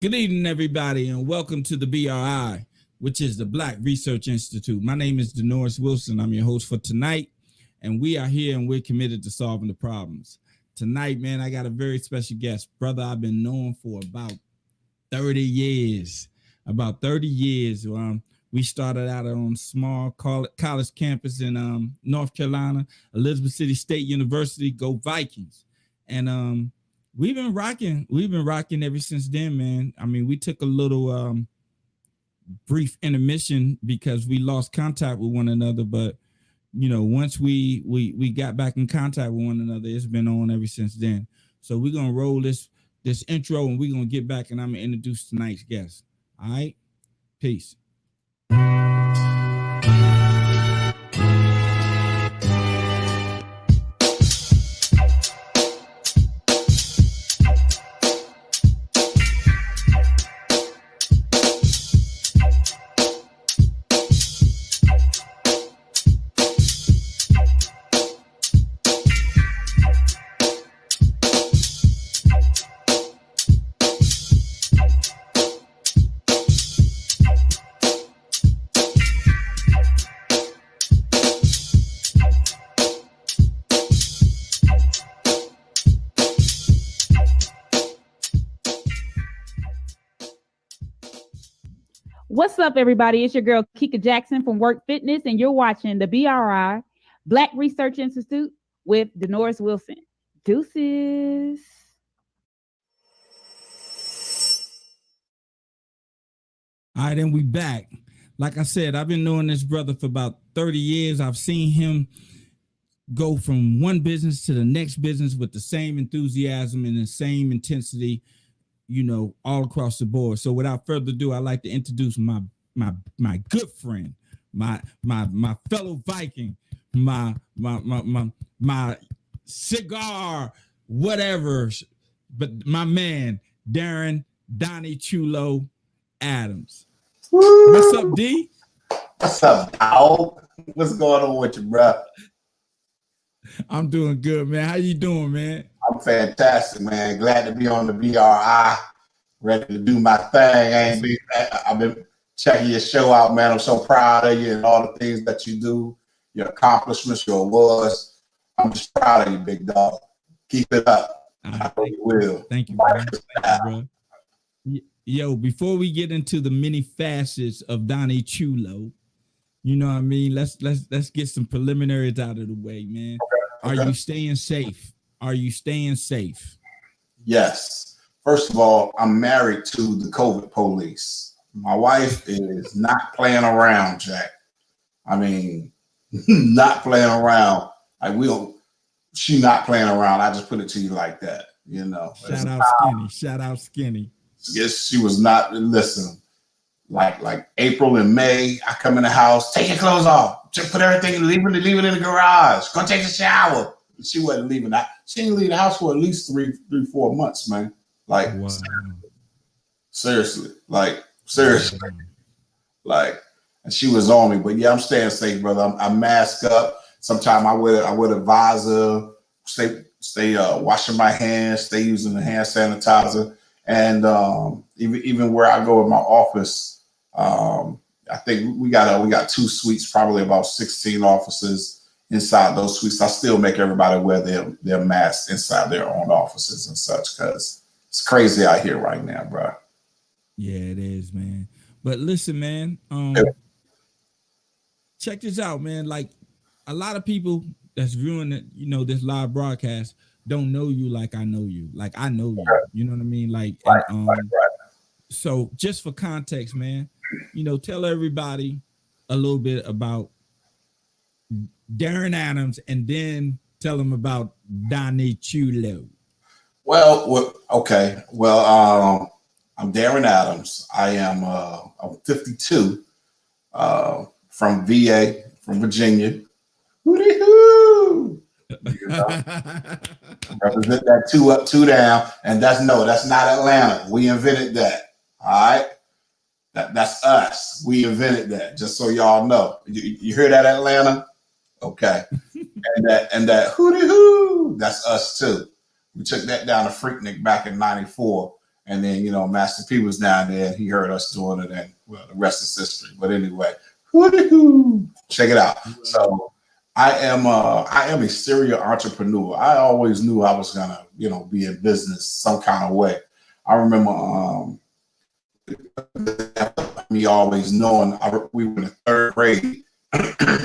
Good evening, everybody, and welcome to the BRI, which is the Black Research Institute. My name is Donnie Wilson. I'm your host for tonight, and we are here and we're committed to solving the problems. Tonight, man, I got a very special guest, brother I've been known for about 30 years. About 30 years. We started out on a small college campus in North Carolina, Elizabeth City State University. Go Vikings! And we've been rocking. We've been rocking ever since then, man. I mean, we took a little brief intermission because we lost contact with one another. But once we got back in contact with one another, it's been on ever since then. So we're gonna roll this intro, and we're gonna get back, and I'm gonna introduce tonight's guest. All right, peace. What's up, everybody? It's your girl, Kika Jackson from Work Fitness, and you're watching the BRI, Black Research Institute, with Donnie Wilson. Deuces. All right, and we back. Like I said, I've been knowing this brother for about 30 years. I've seen him go from one business to the next business with the same enthusiasm and the same intensity, all across the board. So without further ado, I'd like to introduce my good friend, my fellow Viking, my cigar, whatever, but my man, Donnie Chulo Adams. Woo! What's up, D? What's up, dog? What's going on with you, bro? I'm doing good, man. How you doing, man? I'm fantastic, man. Glad to be on the BRI. Ready to do my thing. I've been checking your show out, man. I'm so proud of you and all the things that you do, your accomplishments, your awards. I'm just proud of you, big dog. Keep it up. I know you will. Thank you, bro. Thank you, bro. Yo, before we get into the many facets of Donnie Chulo, you know what I mean? Let's get some preliminaries out of the way, man. Okay. Are you staying safe? Are you staying safe? Yes. First of all, I'm married to the COVID police. My wife is not playing around, Jack. I mean, not playing around. She not playing around. I just put it to you like that, Shout out Skinny. Shout out Skinny. Yes, she was not. Listen, like April and May, I come in the house, take your clothes off, just put everything, leave it in the garage, go take a shower. She wasn't leaving that. She didn't leave the house for at least 4 months, man. Like, wow. Seriously, and she was on me. But yeah, I'm staying safe, brother. I'm masked up. Sometimes I wear a visor. Stay washing my hands. Stay using the hand sanitizer. And even where I go in my office, I think we got 2 suites, probably about 16 offices. Inside those suites, I still make everybody wear their masks inside their own offices and such, because it's crazy out here right now, bro. Yeah, it is, man. But listen, man, check this out, man. Like, a lot of people that's viewing it, this live broadcast don't know you like I know you. Like, I know you. You know what I mean? Like, right. So just for context, man, tell everybody a little bit about Darrin Adams, and then tell them about Donnie Chulo. Well, okay. Well, I'm Darrin Adams. I am I'm 52, from VA, from Virginia. Hoo-dee-hoo! Represent that 2 up, 2 down, and that's not Atlanta. We invented that. All right. That's us. We invented that. Just so y'all know. You hear that, Atlanta? Okay. and that hooty hoo, that's us too. We took that down to Freaknik back in '94, And then, Master P was down there and he heard us doing it, and well, the rest is history. But anyway, check it out. So I am a serial entrepreneur. I always knew I was gonna, be in business some kind of way. I remember me always knowing we were in the third grade,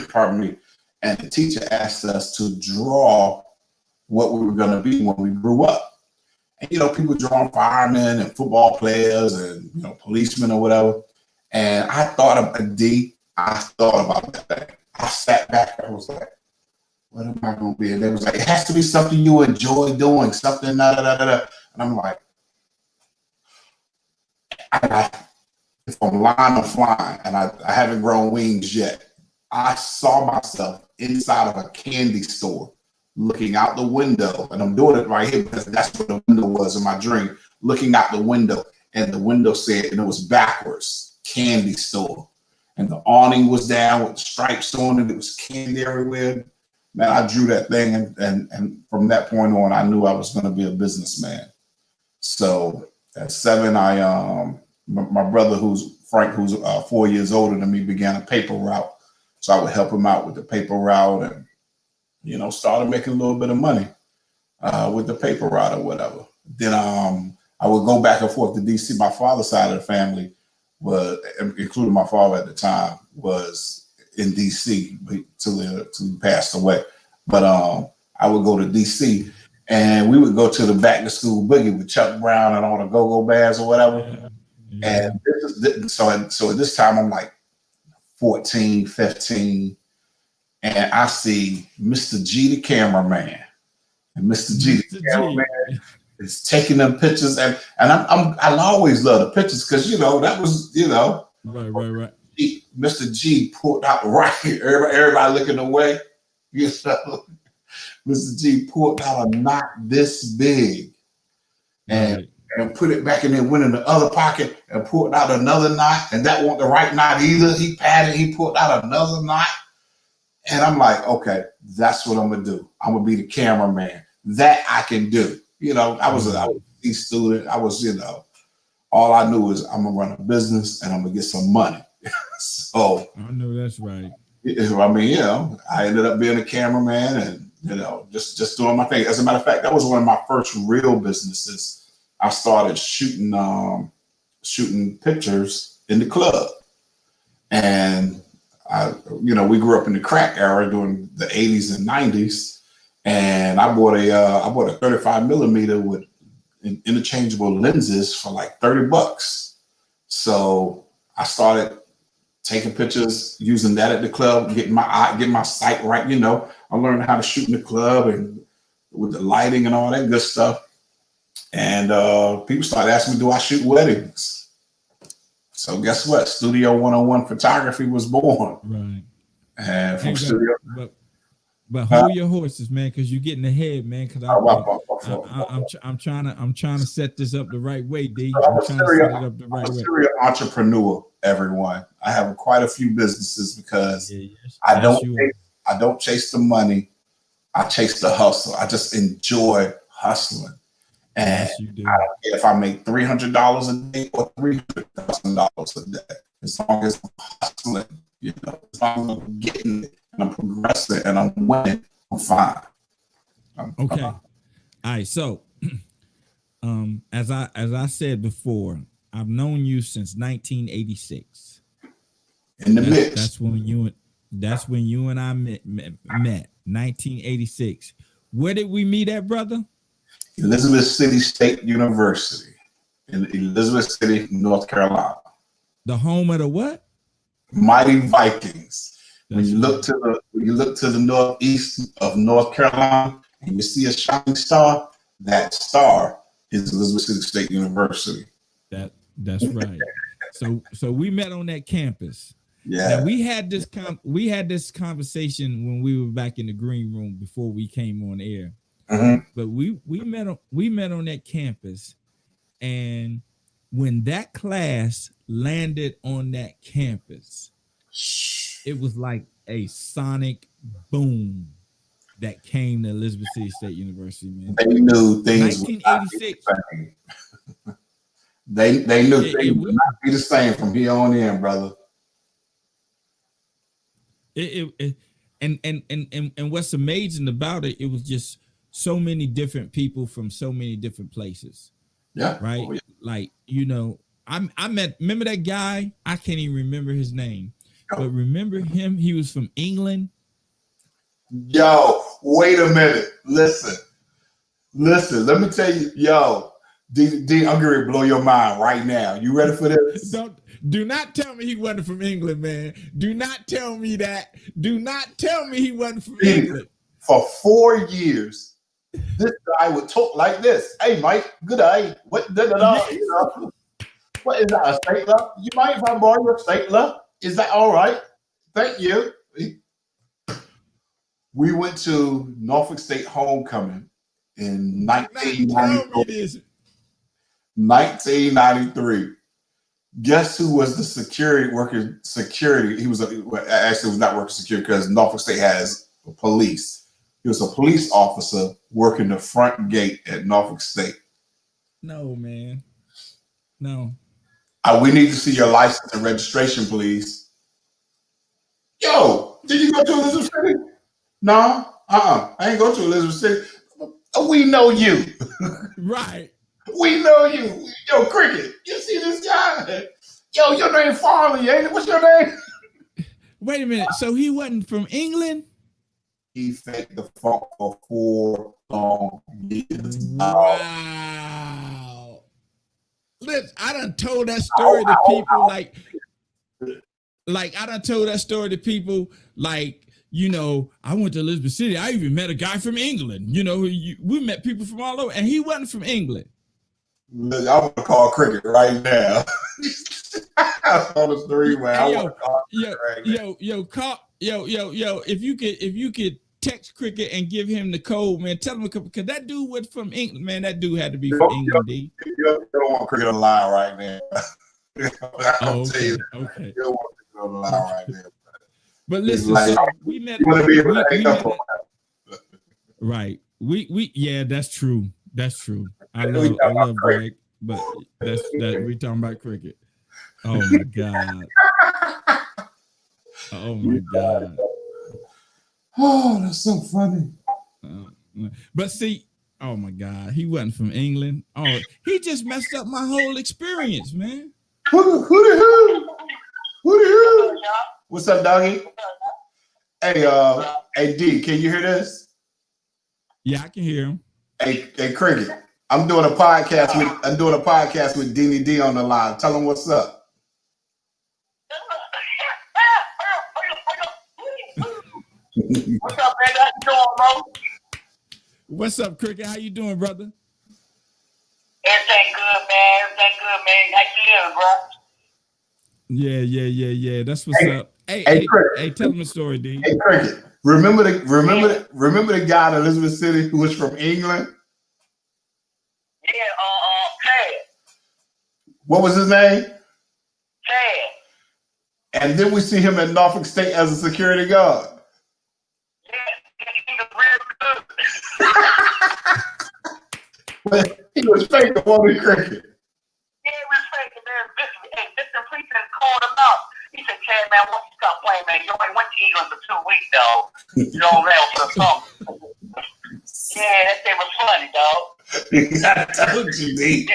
pardon me, and the teacher asked us to draw what we were going to be when we grew up. And, people drawing firemen and football players and, policemen or whatever. And I thought of a D. I thought about that thing. I sat back and I was like, what am I going to be? And they was like, it has to be something you enjoy doing, something, da, da, da, da. And I'm like, if I'm lying, I'm flying, and I haven't grown wings yet. I saw myself inside of a candy store looking out the window, and I'm doing it right here because that's what the window was in my dream, looking out the window, and the window said, and it was backwards, candy store. And the awning was down with the stripes on it. It was candy everywhere. Man, I drew that thing, and from that point on, I knew I was going to be a businessman. So at 7, my brother, Frank, who's 4 years older than me, began a paper route. So I would help him out with the paper route and, started making a little bit of money with the paper route or whatever. Then I would go back and forth to DC. My father's side of the family was, including my father at the time, was in DC till he passed away. But I would go to DC and we would go to the back to school boogie with Chuck Brown and all the go-go bands or whatever. Yeah. And so at this time, I'm like 14, 15, and I see Mr. G, the cameraman, and Mr. G, the cameraman, is taking them pictures, and I always love the pictures because that was right. Mr. G pulled out right here, everybody looking away, Mr. G pulled out a knot this big, and put it back in there, went in the other pocket and pulled out another knot, and that wasn't the right knot either. He patted, he pulled out another knot, and I'm like, okay, that's what I'm gonna do. I'm gonna be the cameraman. That I can do. I was a D student. I was, all I knew is I'm gonna run a business and I'm gonna get some money. So I know that's right. I mean, I ended up being a cameraman and just doing my thing. As a matter of fact, that was one of my first real businesses. I started shooting pictures in the club, and we grew up in the crack era during the 80s and 90s, and I bought a 35 millimeter with interchangeable lenses for like $30. So I started taking pictures, using that at the club, getting my sight right. I learned how to shoot in the club and with the lighting and all that good stuff. And people started asking me, do I shoot weddings? So guess what? Studio 101 photography was born. Right. And from studio. But hold your horses, man, because you're getting ahead, man. Because I'm trying to set this up the right way, D. I'm trying to set it up the right way. I'm a serial entrepreneur, everyone. I have quite a few businesses because I don't chase the money. I chase the hustle. I just enjoy hustling. And I don't care if I make $300 a day or $300,000 a day, as long as I'm hustling, as long as I'm getting it and I'm progressing and I'm winning, I'm fine. Okay. All right. So, as I said before, I've known you since 1986. In the mix. That's when you and I met. 1986. Where did we meet at, brother? Elizabeth City State University in Elizabeth City, North Carolina. The home of the what? Mighty Vikings. When you look to the northeast of North Carolina and you see a shining star, that star is Elizabeth City State University. That's right. So we met on that campus. Yeah. Now, we had this conversation when we were back in the green room before we came on air. Mm-hmm. But we met on that campus, and when that class landed on that campus, it was like a sonic boom that came to Elizabeth City State University, man. They knew things. 1986. They knew things would not be the same from here on in, brother. And what's amazing about it, it was just so many different people from so many different places. Yeah. Right. Oh, yeah. Like, you know, remember that guy? I can't even remember his name, but remember him? He was from England. Yo, wait a minute. Listen. Let me tell you, yo, D, I'm getting ready to blow your mind right now. You ready for this? Do not tell me he wasn't from England, man. Do not tell me that. Do not tell me he wasn't from England. For 4 years, this guy would talk like this. Hey, Mike, good day. What, you know, what is that, a stapler? You mind if I borrow your stapler? Is that all right? Thank you. We went to Norfolk State homecoming in 1993. Guess who was the security worker? Security. He was actually was not working security because Norfolk State has police. He was a police officer working the front gate at Norfolk State. No, man. No. We need to see your license and registration, please. Yo, did you go to Elizabeth City? No. I ain't go to Elizabeth City. We know you. Right. We know you. Yo, Cricket, you see this guy? Yo, your name Farley, ain't it? What's your name? Wait a minute. So he wasn't from England? He faked the funk for 4 long years. Wow. Listen, I done told that story to people like I done told that story to people like, you know, I went to Elizabeth City. I even met a guy from England. You know, we met people from all over, and he wasn't from England. I'm gonna call Cricket right now. On the story, man. If you could text Cricket and give him the code, man. Tell him because that dude was from England, man. That dude had to be from England. D. You don't want Cricket on the line right now. I'll tell you. Okay. You don't want Cricket on the line right now. But listen, like, so we met. Right. We yeah, that's true. That's true. I love Greg, but that we talking about Cricket. Oh my God. Oh my God. Oh, that's so funny. But see, oh my God, he wasn't from England. Oh, he just messed up my whole experience, man. Who the hell? What's up, doggy? Hey, D, can you hear this? Yeah, I can hear him. Hey, Cricket. I'm doing a podcast with Deanie D on the line. Tell him what's up. What's up, man? How you doing, bro? What's up, Cricket? How you doing, brother? Everything good, man. How you doing, bro? Yeah. That's what's up. Hey, tell him a story, D. Hey, Cricket. Remember the guy in Elizabeth City who was from England? Yeah, Chad. What was his name? Chad. And then we see him at Norfolk State as a security guard. But he was faking on the Cricket. Yeah, he was faking, man. This policeman called him out. He said, Chad, man, once you stop playing, man, you only went to England for 2 weeks, dog. You know what I'm saying? Yeah, that thing was funny, dog. I told you, D.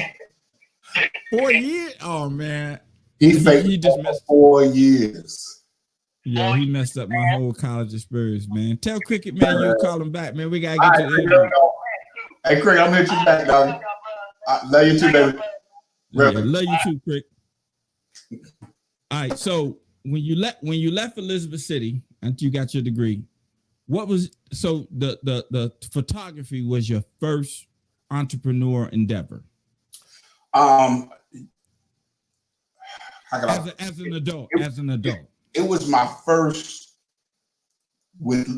4 years? Oh, man. He just messed 4 years. Yeah, he messed up my whole college experience, man. Tell Cricket, man, you call him back, man. We gotta get to the interview. Hey, Cricket, I'm gonna hit you back, dog. Love you too, baby. Yeah, love you too, Cricket. All right, so when you left Elizabeth City until you got your degree, what was the photography was your first entrepreneur endeavor? As an adult. It was my first with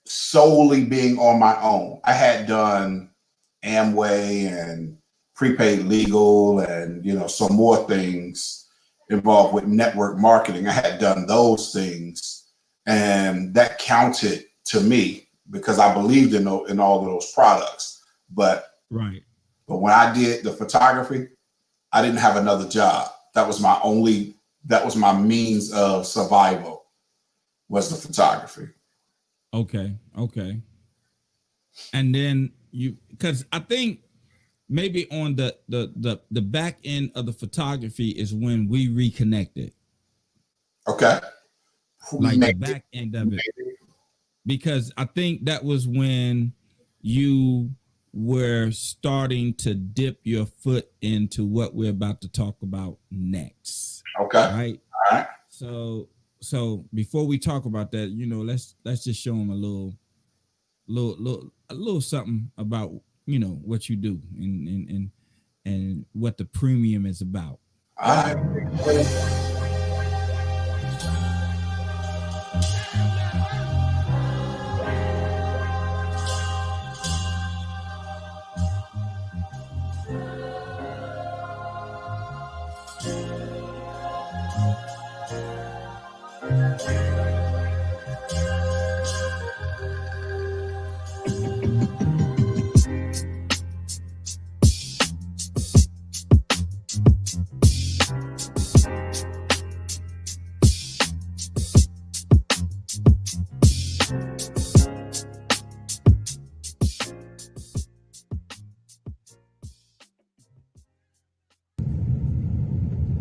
solely being on my own. I had done Amway and prepaid legal and, you know, some more things involved with network marketing. I had done those things, and that counted to me because I believed in all of those products. But when I did the photography, I didn't have another job. That was my means of survival, was the photography. Okay. And then because I think maybe on the back end of the photography is when we reconnected. Okay. Like the back end of it. Because I think that was when you were starting to dip your foot into what we're about to talk about next. Okay. Right. All right. So before we talk about that, let's just show them a little something about what you do and what the premium is about. All right.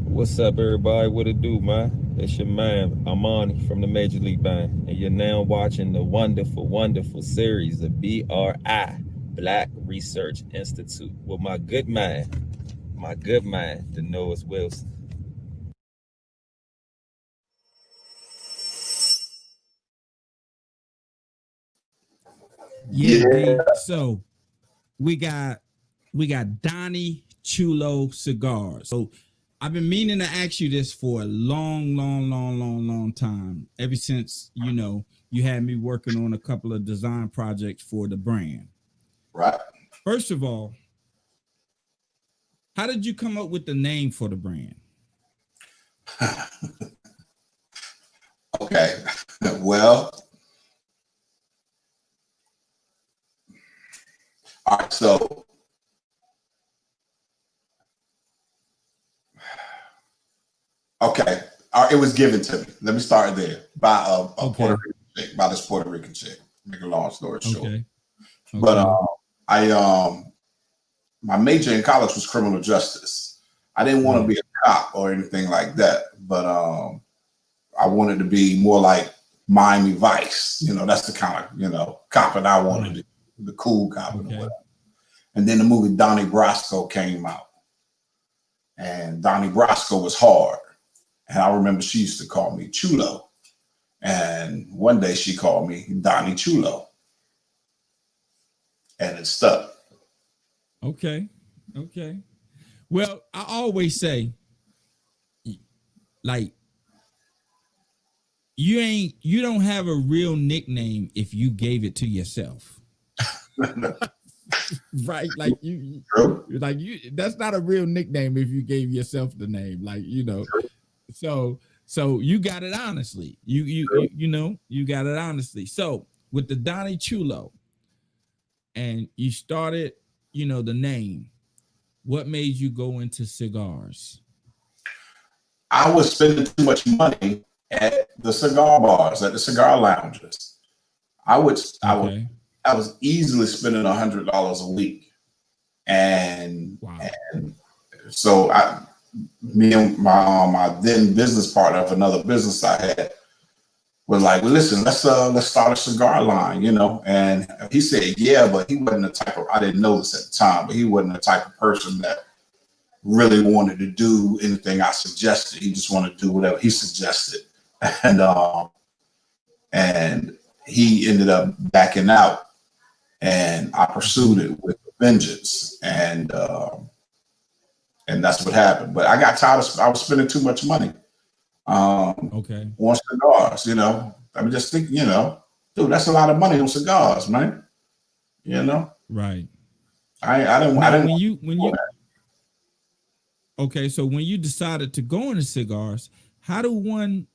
What's up, everybody? What it do, man? It's your man, Amani from the Major League Band, and you're now watching the wonderful, wonderful series of BRI, Black Research Institute, with my good man, Donnie Wilson. Yeah. So we got Donnie Chulo cigars. So I've been meaning to ask you this for a long time. Ever since you had me working on a couple of design projects for the brand. Right. First of all, how did you come up with the name for the brand? Okay. Well, all right. So, okay. It was given to me. Let me start there by Puerto Rican chick, by this Puerto Rican chick. Make a long story short. Okay. But my major in college was criminal justice. I didn't want to be a cop or anything like that, but I wanted to be more like Miami Vice. That's the kind of cop that I wanted to be, the cool cop and whatever. And then the movie Donnie Brasco came out, and Donnie Brasco was hard. And I remember she used to call me Chulo. And one day she called me Donnie Chulo. And it stuck. Okay. Well, I always say, like, you don't have a real nickname if you gave it to yourself. Right? Like you that's not a real nickname if you gave yourself the name. Like, So you got it honestly. You got it honestly. So with the Donnie Chulo, and you started, the name, what made you go into cigars? I was spending too much money at the cigar bars, at the cigar lounges. I was easily spending $100 a week. And, wow. And so me and my then business partner of another business I had was like, well, listen, let's start a cigar line, And he said, yeah, but he wasn't the type of, I didn't know this at the time, but he wasn't the type of person that really wanted to do anything I suggested. He just wanted to do whatever he suggested. And he ended up backing out, and I pursued it with vengeance. And that's what happened. But I got tired of, I was spending too much money on cigars, I mean, just think, dude, that's a lot of money on cigars, man. Right. I didn't when you okay, so when you decided to go into cigars, how do one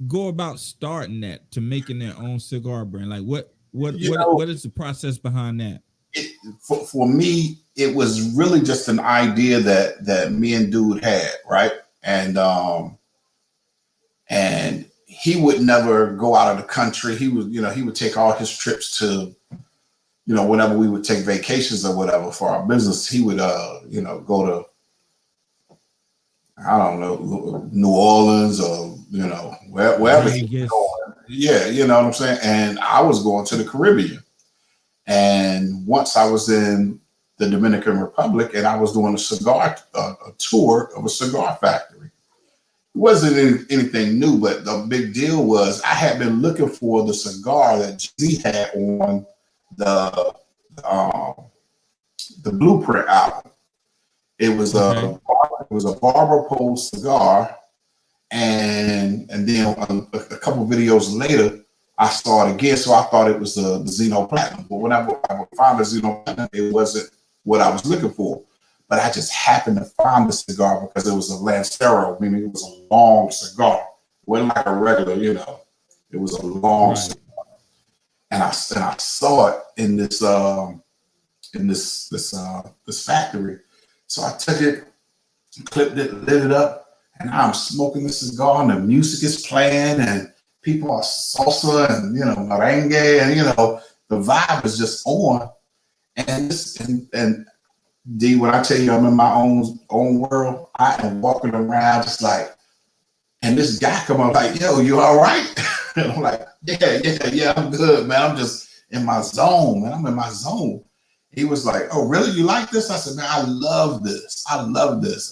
go about starting that to making their own cigar brand? Like what is the process behind that? for me, it was really just an idea that me and dude had, right? And he would never go out of the country. He would take all his trips to, whenever we would take vacations or whatever for our business, he would, go to, I don't know, New Orleans or, wherever he was going. Yeah, you know what I'm saying? And I was going to the Caribbean. And once I was in the Dominican Republic and I was doing a tour of a cigar factory. It wasn't anything new, but the big deal was I had been looking for the cigar that Jay-Z had on the Blueprint album. It was a barber pole cigar, and then a couple of videos later, I saw it again, so I thought it was the Zeno Platinum. But when I found the Zeno Platinum, it wasn't what I was looking for. But I just happened to find the cigar because it was a Lancero, meaning it was a long cigar. It wasn't like a regular, it was a long cigar. And I saw it in this factory. So I took it, clipped it, lit it up, and I'm smoking the cigar, and the music is playing, and people are salsa and merengue, and the vibe is just on. And D, when I tell you I'm in my own world, I am walking around just like, and this guy come up like, yo, you all right? And I'm like, yeah, I'm good, man. I'm just in my zone, man. I'm in my zone. He was like, oh, really? You like this? I said, man, I love this.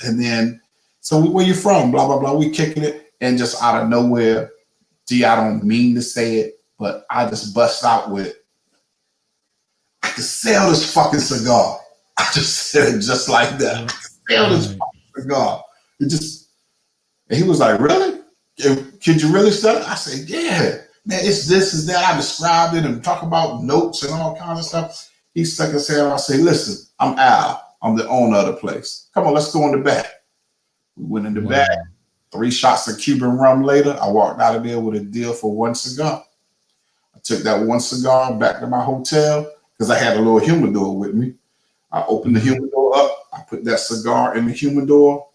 And then, so where you from? Blah, blah, blah. We kicking it. And just out of nowhere, D, I don't mean to say it, but I just bust out with, I could sell this fucking cigar. I just said it just like that. I could sell this fucking cigar. And he was like, really? Could you really sell it? I said, yeah. Man, it's this, is that. I described it and talk about notes and all kinds of stuff. He stuck his head out. I say, listen, I'm Al. I'm the owner of the place. Come on, let's go in the back. We went in the back. 3 shots of Cuban rum later, I walked out of there with a deal for 1 cigar. I took that 1 cigar back to my hotel because I had a little humidor with me. I opened the humidor up. I put that cigar in the humidor,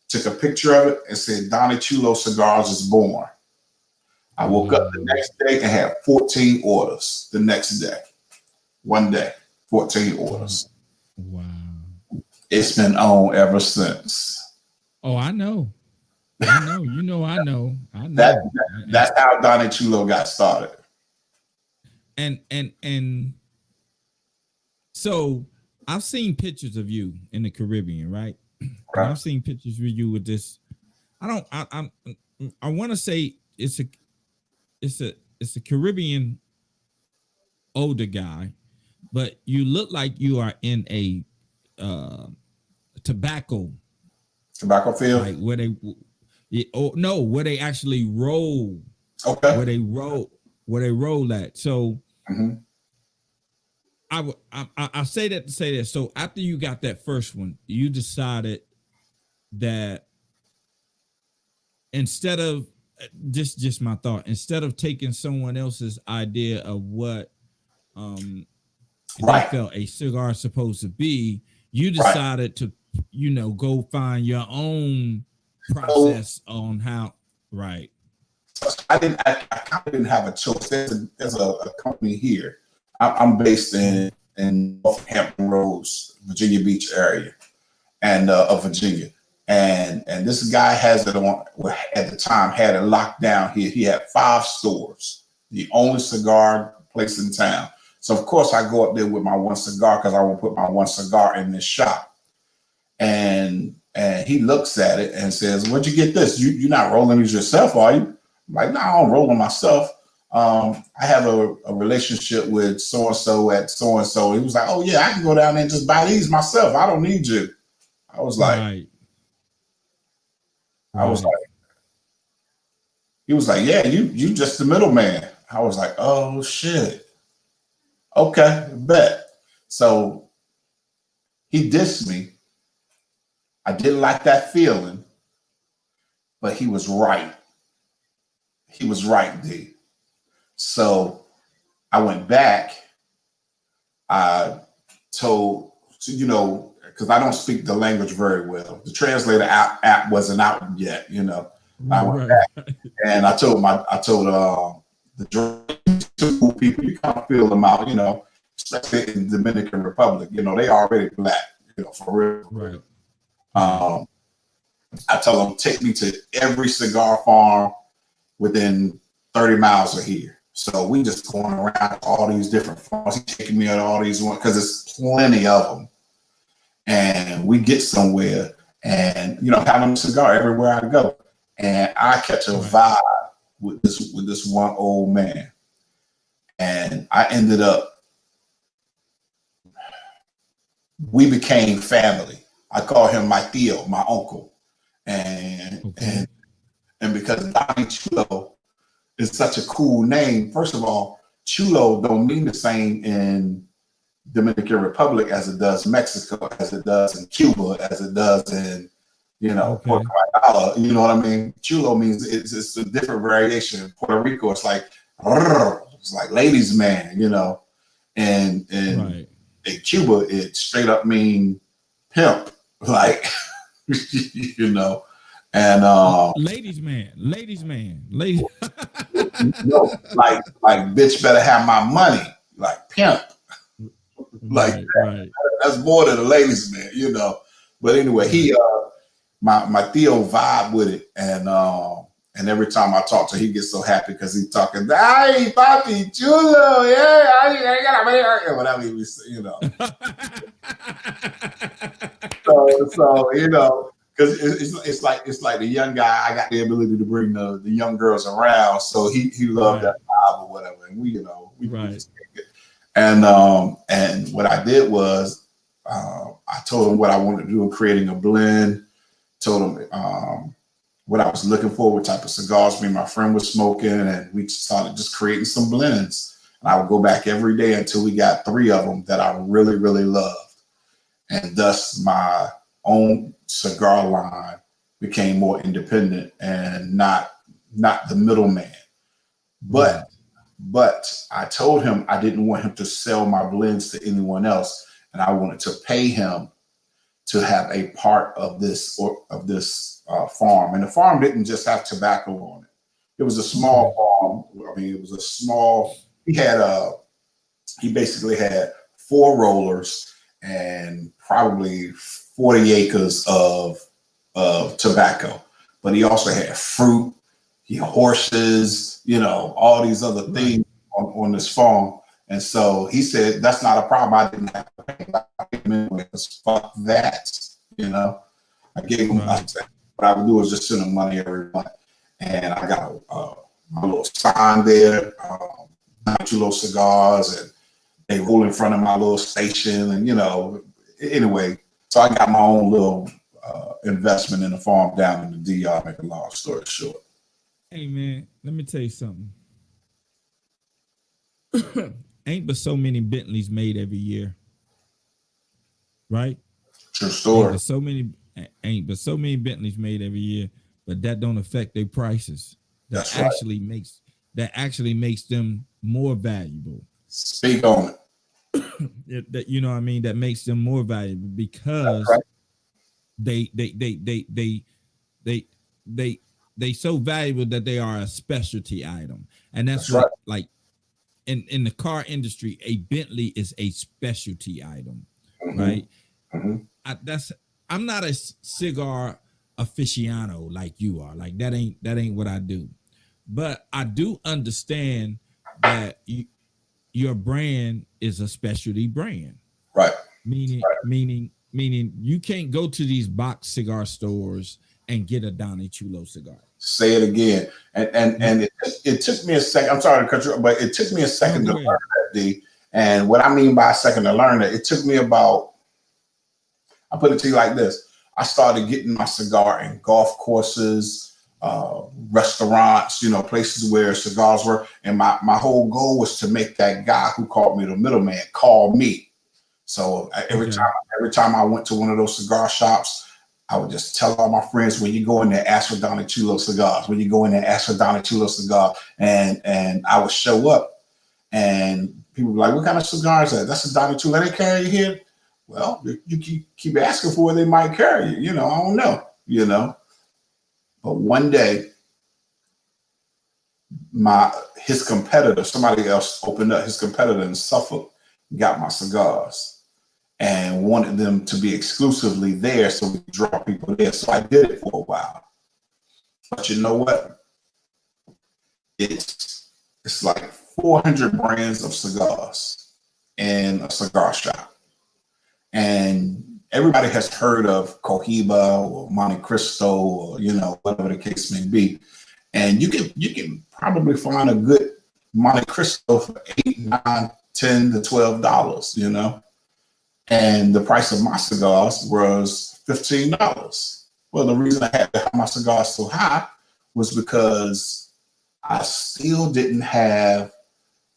took a picture of it, and said, Donnie Chulo Cigars is born. I woke up the next day and had 14 orders the next day. One day, 14 orders. Wow. It's been on ever since. Oh, I know. I know. That's how Donnie Chulo got started. And so I've seen pictures of you in the Caribbean, right? I've seen pictures of you with this. I want to say it's a Caribbean older guy, but you look like you are in a tobacco field, like where they actually roll. Okay. Where they roll at. So I say that to say that. So after you got that first one, you decided that instead of just my thought, instead of taking someone else's idea of what they felt a cigar is supposed to be, you decided to go find your own process on how. Right. I kind of didn't have a choice. There's a company here. I'm based in Northampton Roads, Virginia Beach area, and of Virginia. And this guy has it on, at the time, had it locked down here. He had 5 stores, the only cigar place in town. So of course I go up there with my 1 cigar because I want to put my 1 cigar in this shop. And he looks at it and says, where'd you get this? You're not rolling these yourself, are you? I'm like, no, I don't roll them myself. I have a relationship with so-and-so at so-and-so. He was like, oh yeah, I can go down there and just buy these myself. I don't need you. I was like, he was like, yeah, you just the middleman. I was like, oh shit. Okay, bet. So he dissed me. I didn't like that feeling, but he was right. He was right, D. So I went back. I told, you know, because I don't speak the language very well. The translator app wasn't out yet, you know. I went back and I told the two people, you can't feel them out, you know, especially in the Dominican Republic, you know, they already black, you know, for real. Right. I tell them, take me to every cigar farm within 30 miles of here. So we just going around all these different farms. He's taking me at all these ones because there's plenty of them. And we get somewhere and, you know, having a cigar everywhere I go. And I catch a vibe with this one old man. And I ended up, we became family. I call him my Theo, my uncle. And because Donnie Chulo is such a cool name, first of all, Chulo don't mean the same in Dominican Republic as it does Mexico, as it does in Cuba, as it does in, you know, Puerto Rico. You know what I mean? Chulo means it's a different variation. In Puerto Rico, it's like ladies' man, you know, and in Cuba, it straight up mean pimp, like you know, and ladies' man, no, like bitch better have my money, like pimp. Like that's more than a ladies' man, you know. But anyway, he my Theo vibe with it, and every time I talk to him, he gets so happy because he's talking, "Ay, papi chulo, yeah, I got whatever he was, you know." so you know, because it's like the young guy. I got the ability to bring the young girls around, so he loved that vibe or whatever, and we just take it. And what I did was I told him what I wanted to do in creating a blend. Told him what I was looking for, what type of cigars me and my friend was smoking, and we started just creating some blends. And I would go back every day until we got 3 of them that I really, really loved. And thus my own cigar line became more independent and not the middleman. But I told him I didn't want him to sell my blends to anyone else, and I wanted to pay him to have a part of this farm. And the farm didn't just have tobacco on it. It was a small farm. I mean, it was a small. He basically had 4 rollers and probably 40 acres of tobacco. But he also had fruit, horses, you know, all these other things on this farm. And so he said, that's not a problem. I didn't have to pay him anyway, because fuck that, you know. I gave him, I said, what I would do is just send him money every month. And I got my little sign there, Donnie Chulo cigars, and they roll in front of my little station. And, you know, anyway, so I got my own little investment in the farm down in the DR, make a long story short. Hey, man, let me tell you something. Ain't but so many Bentleys made every year, right? True story. Ain't but so many Bentleys made every year, but that don't affect their prices. That actually makes them more valuable. Speak on it. That, you know what I mean? That makes them more valuable because they so valuable that they are a specialty item, and that's what like. In the car industry, a Bentley is a specialty item, right? I'm not a cigar aficionado like you are. Like that ain't what I do. But I do understand that your brand is a specialty brand, right? Meaning you can't go to these box cigar stores and get a Donnie Chulo cigar. Say it again. And it took me a second. I'm sorry to cut you off, but it took me a second to learn that, D. And what I mean by a second to learn it took me about, I put it to you like this. I started getting my cigar in golf courses, restaurants, you know, places where cigars were. And my whole goal was to make that guy who called me the middleman call me. So every time I went to one of those cigar shops, I would just tell all my friends, when you go in there, ask for Donnie Chulo cigars. When you go in there, ask for Donnie Chulo cigar. And I would show up. And people be like, what kind of cigars is that? That's a Donnie Chulo. They carry you here? Well, you keep asking for where they might carry you. I don't know, But one day, his competitor, somebody else opened up, his competitor in Suffolk got my cigars and wanted them to be exclusively there so we could draw people there. So I did it for a while. But you know what? It's like 400 brands of cigars in a cigar shop. And everybody has heard of Cohiba or Monte Cristo or, whatever the case may be. And you can probably find a good Monte Cristo for $8, $9, $10 to $12, And the price of my cigars was $15. Well, the reason I had to have my cigars so high was because I still didn't have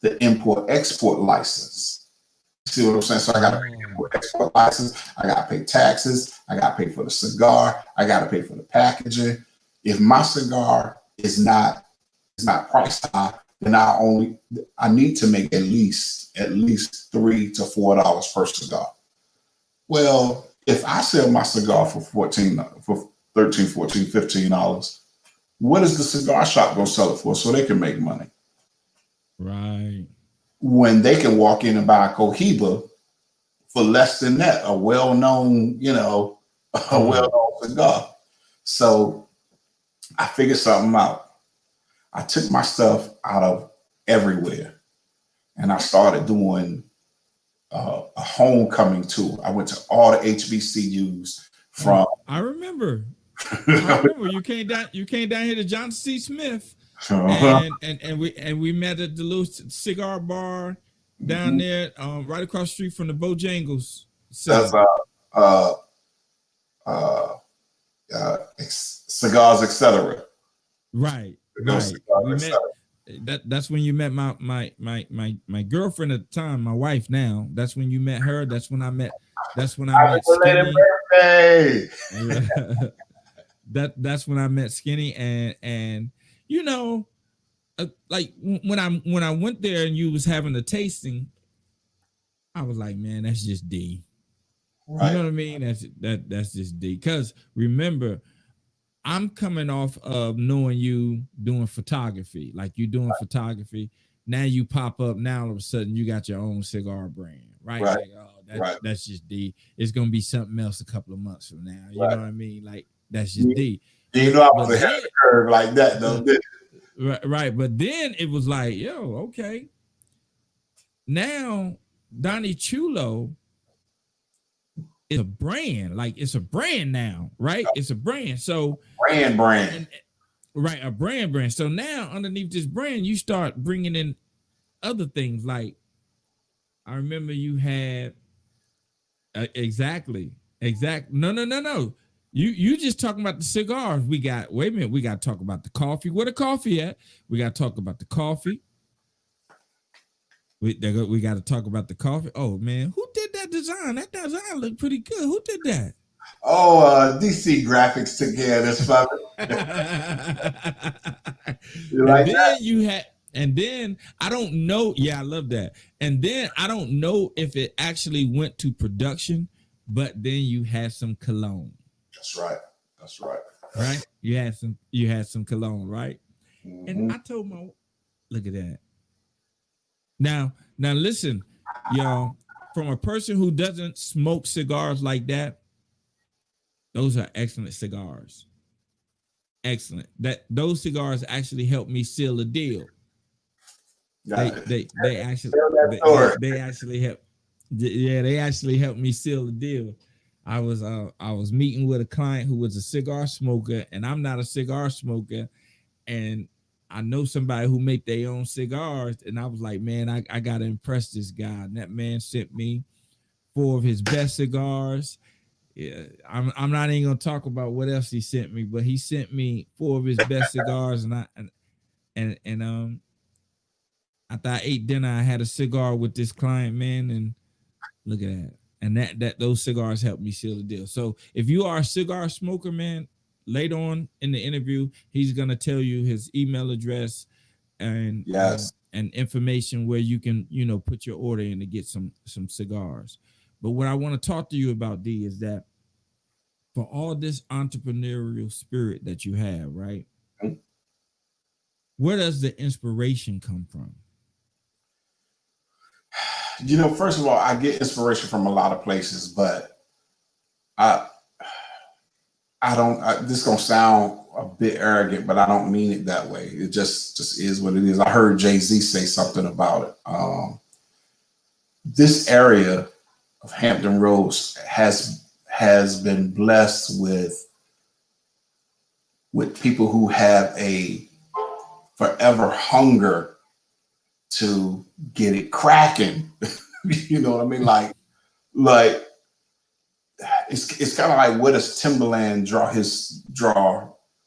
the import-export license. See what I'm saying? So I got to pay import-export license. I got to pay taxes. I got to pay for the cigar. I got to pay for the packaging. If my cigar is not priced high, then I need to make at least $3 to $4 per cigar. Well, if I sell my cigar for $13, $14, $15, what is the cigar shop going to sell it for so they can make money? Right. When they can walk in and buy a Cohiba for less than that, a well-known cigar. So I figured something out. I took my stuff out of everywhere and I started doing a homecoming tour. I went to all the HBCUs from. I remember you came down here to Johnson C. Smith, and we met at the little cigar bar down there, right across the street from the Bojangles. That's Cigars, etc. Right. That's when you met my girlfriend at the time, my wife now. That's when you met her. That's when I met Skinny. That's when I met Skinny, and like when I went there and you was having a tasting, I was like, man, that's just D. Right. You know what I mean? That's just D. Because remember, I'm coming off of knowing you doing photography, like you doing photography. Now you pop up. Now all of a sudden you got your own cigar brand, right? Like, that's just D. It's gonna be something else a couple of months from now. You know what I mean? Like that's just D. You know, I was ahead of the curve like that, though. Right. But then it was like, okay. Now Donnie Chulo is a brand. Like it's a brand now, right? It's a brand. So brand. Right, a brand. So now underneath this brand, you start bringing in other things. Like I remember you had exactly. No. You just talking about the cigars. We got to talk about the coffee. Where the coffee at? We got to talk about the coffee. We got to talk about the coffee. Oh man, who did that design? That design looked pretty good. Who did that? Oh, DC Graphics took care of this for You like that? And then I don't know. Yeah, I love that. And then I don't know if it actually went to production, but then you had some cologne. That's right. Right? You had some cologne, right? Mm-hmm. And I told look at that. Now listen, y'all, from a person who doesn't smoke cigars like that, those are excellent cigars. Excellent. Those cigars actually helped me seal a deal. They actually helped me seal the deal. I was meeting with a client who was a cigar smoker, and I'm not a cigar smoker, and I know somebody who make their own cigars, and I was like, man, I gotta impress this guy. And that man sent me 4 of his best cigars. Yeah, I'm not even gonna talk about what else he sent me, but he sent me 4 of his best cigars, and after I ate dinner, I had a cigar with this client, man, and look at that. And that those cigars helped me seal the deal. So if you are a cigar smoker, man, later on in the interview, he's gonna tell you his email address and yes, and information where you can, you know, put your order in to get some cigars. But what I want to talk to you about, D, is that for all this entrepreneurial spirit that you have, right? Mhm. Where does the inspiration come from? You know, first of all, I get inspiration from a lot of places, but I don't. This is gonna sound a bit arrogant, but I don't mean it that way. It just is what it is. I heard Jay-Z say something about it. This area of Hampton Roads has been blessed with people who have a forever hunger to get it cracking. You know what I mean? Like it's kind of like, where does Timberland draw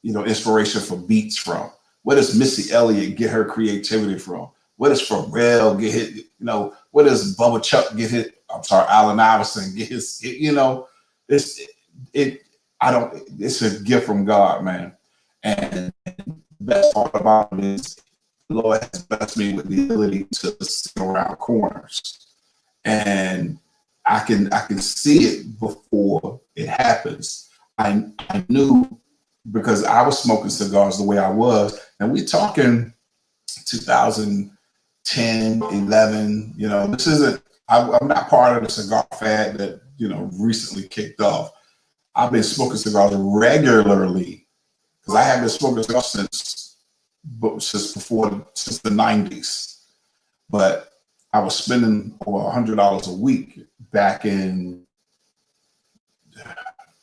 inspiration for beats from? Where does Missy Elliott get her creativity from? Where does Pharrell get his, where does Bubba Chuck get his, Allen Iverson get his, it's a gift from God, man. And the best part about it is the Lord has blessed me with the ability to sit around corners. And I can see it before it happens. I knew, because I was smoking cigars the way I was, and we're talking 2010, 11. This isn't. I'm not part of the cigar fad that recently kicked off. I've been smoking cigars regularly because I have been smoking cigars since the 90s. But I was spending over $100 a week back in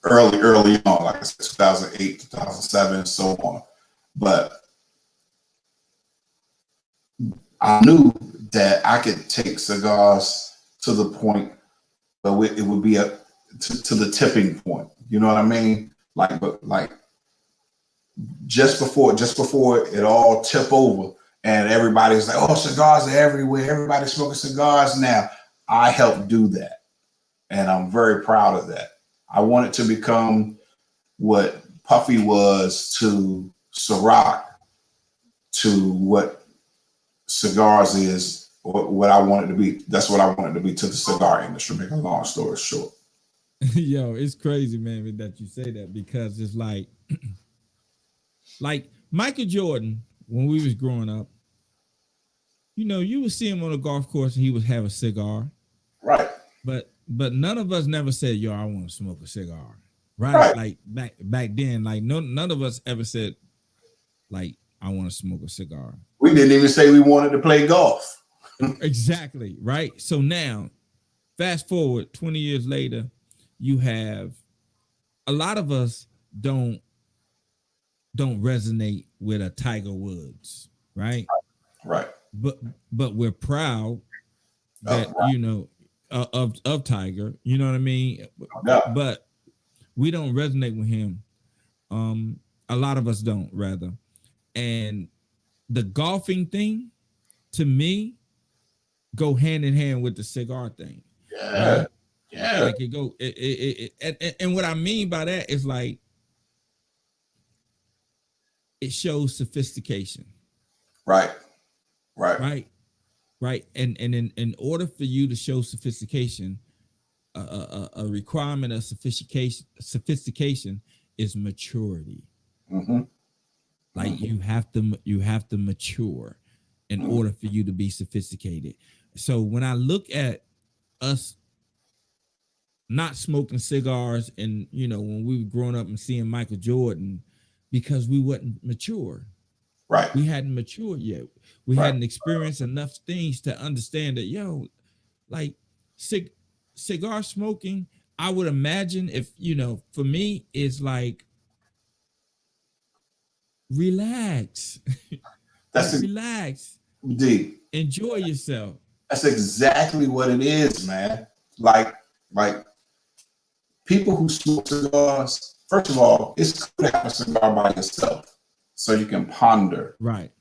early on, like I said, 2008, 2007, so on. But I knew that I could take cigars to the point where it would be to the tipping point. You know what I mean? Like just before it all tip over and everybody's like, oh, cigars are everywhere. Everybody's smoking cigars now. I helped do that. And I'm very proud of that. I wanted to become what Puffy was to Ciroc, to what cigars is, or what I wanted to be. That's what I wanted to be to the cigar industry, make a long story short. Yo, it's crazy, man, that you say that, because it's like Michael Jordan, when we was growing up, you would see him on a golf course and he would have a cigar. Right. But none of us never said, yo, I want to smoke a cigar. Right? Like back then, like none of us ever said, like, I want to smoke a cigar. We didn't even say we wanted to play golf. Exactly. Right. So now, fast forward 20 years later, you have a lot of us don't resonate with a Tiger Woods, right? Right. But we're proud that of Tiger, you know what I mean? Yeah. But we don't resonate with him. A lot of us don't, rather. And the golfing thing, to me, go hand in hand with the cigar thing. Yeah. Right? Yeah. Like it go and what I mean by that is, like, it shows sophistication. Right. And in order for you to show sophistication, a requirement of sophistication is maturity. Mm-hmm. Like you have to mature in order for you to be sophisticated. So when I look at us not smoking cigars, and when we were growing up and seeing Michael Jordan, because we wasn't mature. Right. We hadn't matured yet. We hadn't experienced enough things to understand that, like cigar smoking, I would imagine, if, for me, is like, relax. Relax. D. Enjoy yourself. That's exactly what it is, man. Like people who smoke cigars, first of all, it's good to have a cigar by yourself so you can ponder. Right.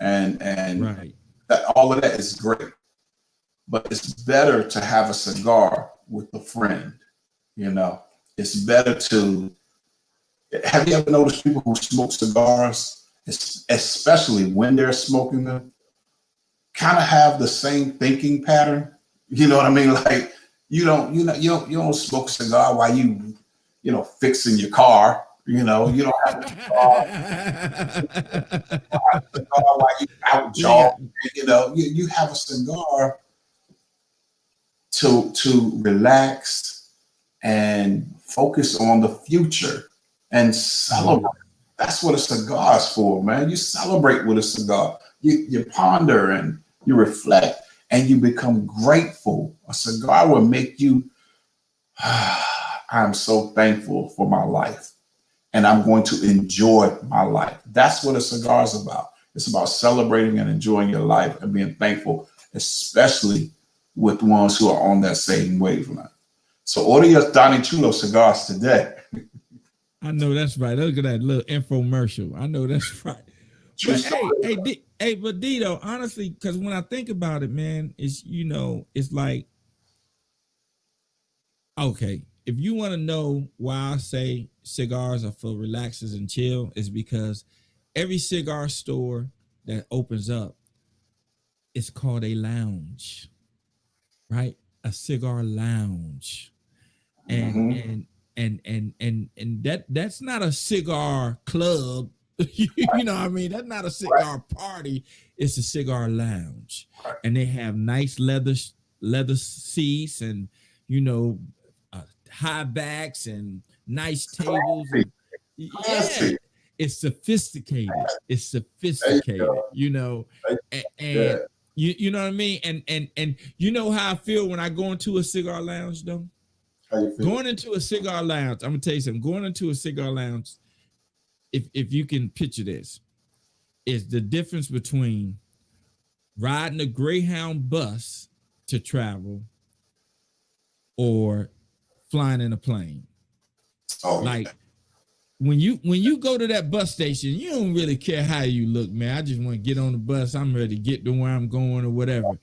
And right. all of that is great. But it's better to have a cigar with a friend. It's better to. Have you ever noticed people who smoke cigars, especially when they're smoking them, kind of have the same thinking pattern. You know what I mean? Like you don't smoke a cigar while you fixing your car. You don't have a cigar while you out jogging. You have a cigar to relax and focus on the future and celebrate. That's what a cigar is for, man. You celebrate with a cigar. You ponder and you reflect and you become grateful. A cigar will make you, I'm so thankful for my life and I'm going to enjoy my life. That's what a cigar is about. It's about celebrating and enjoying your life and being thankful, especially with ones who are on that same wavelength. So order your Donnie Chulo cigars today. I know that's right. Look at that little infomercial. I know that's right. But but Dito, honestly, because when I think about it, man, it's like, okay, if you want to know why I say cigars are for relaxers and chill, is because every cigar store that opens up, it's called a lounge, right? A cigar lounge. And that's not a cigar club. You know what I mean? That's not a cigar party. It's a cigar lounge. And they have nice leather seats and high backs and nice tables. And, yeah, it's sophisticated. It's sophisticated, and you know what I mean? And you know how I feel when I go into a cigar lounge though? Going into a cigar lounge, I'm gonna tell you something. Going into a cigar lounge, if you can picture this, is the difference between riding a Greyhound bus to travel or flying in a plane. Like when you go to that bus station, you don't really care how you look, man. I just want to get on the bus. I'm ready to get to where I'm going or whatever.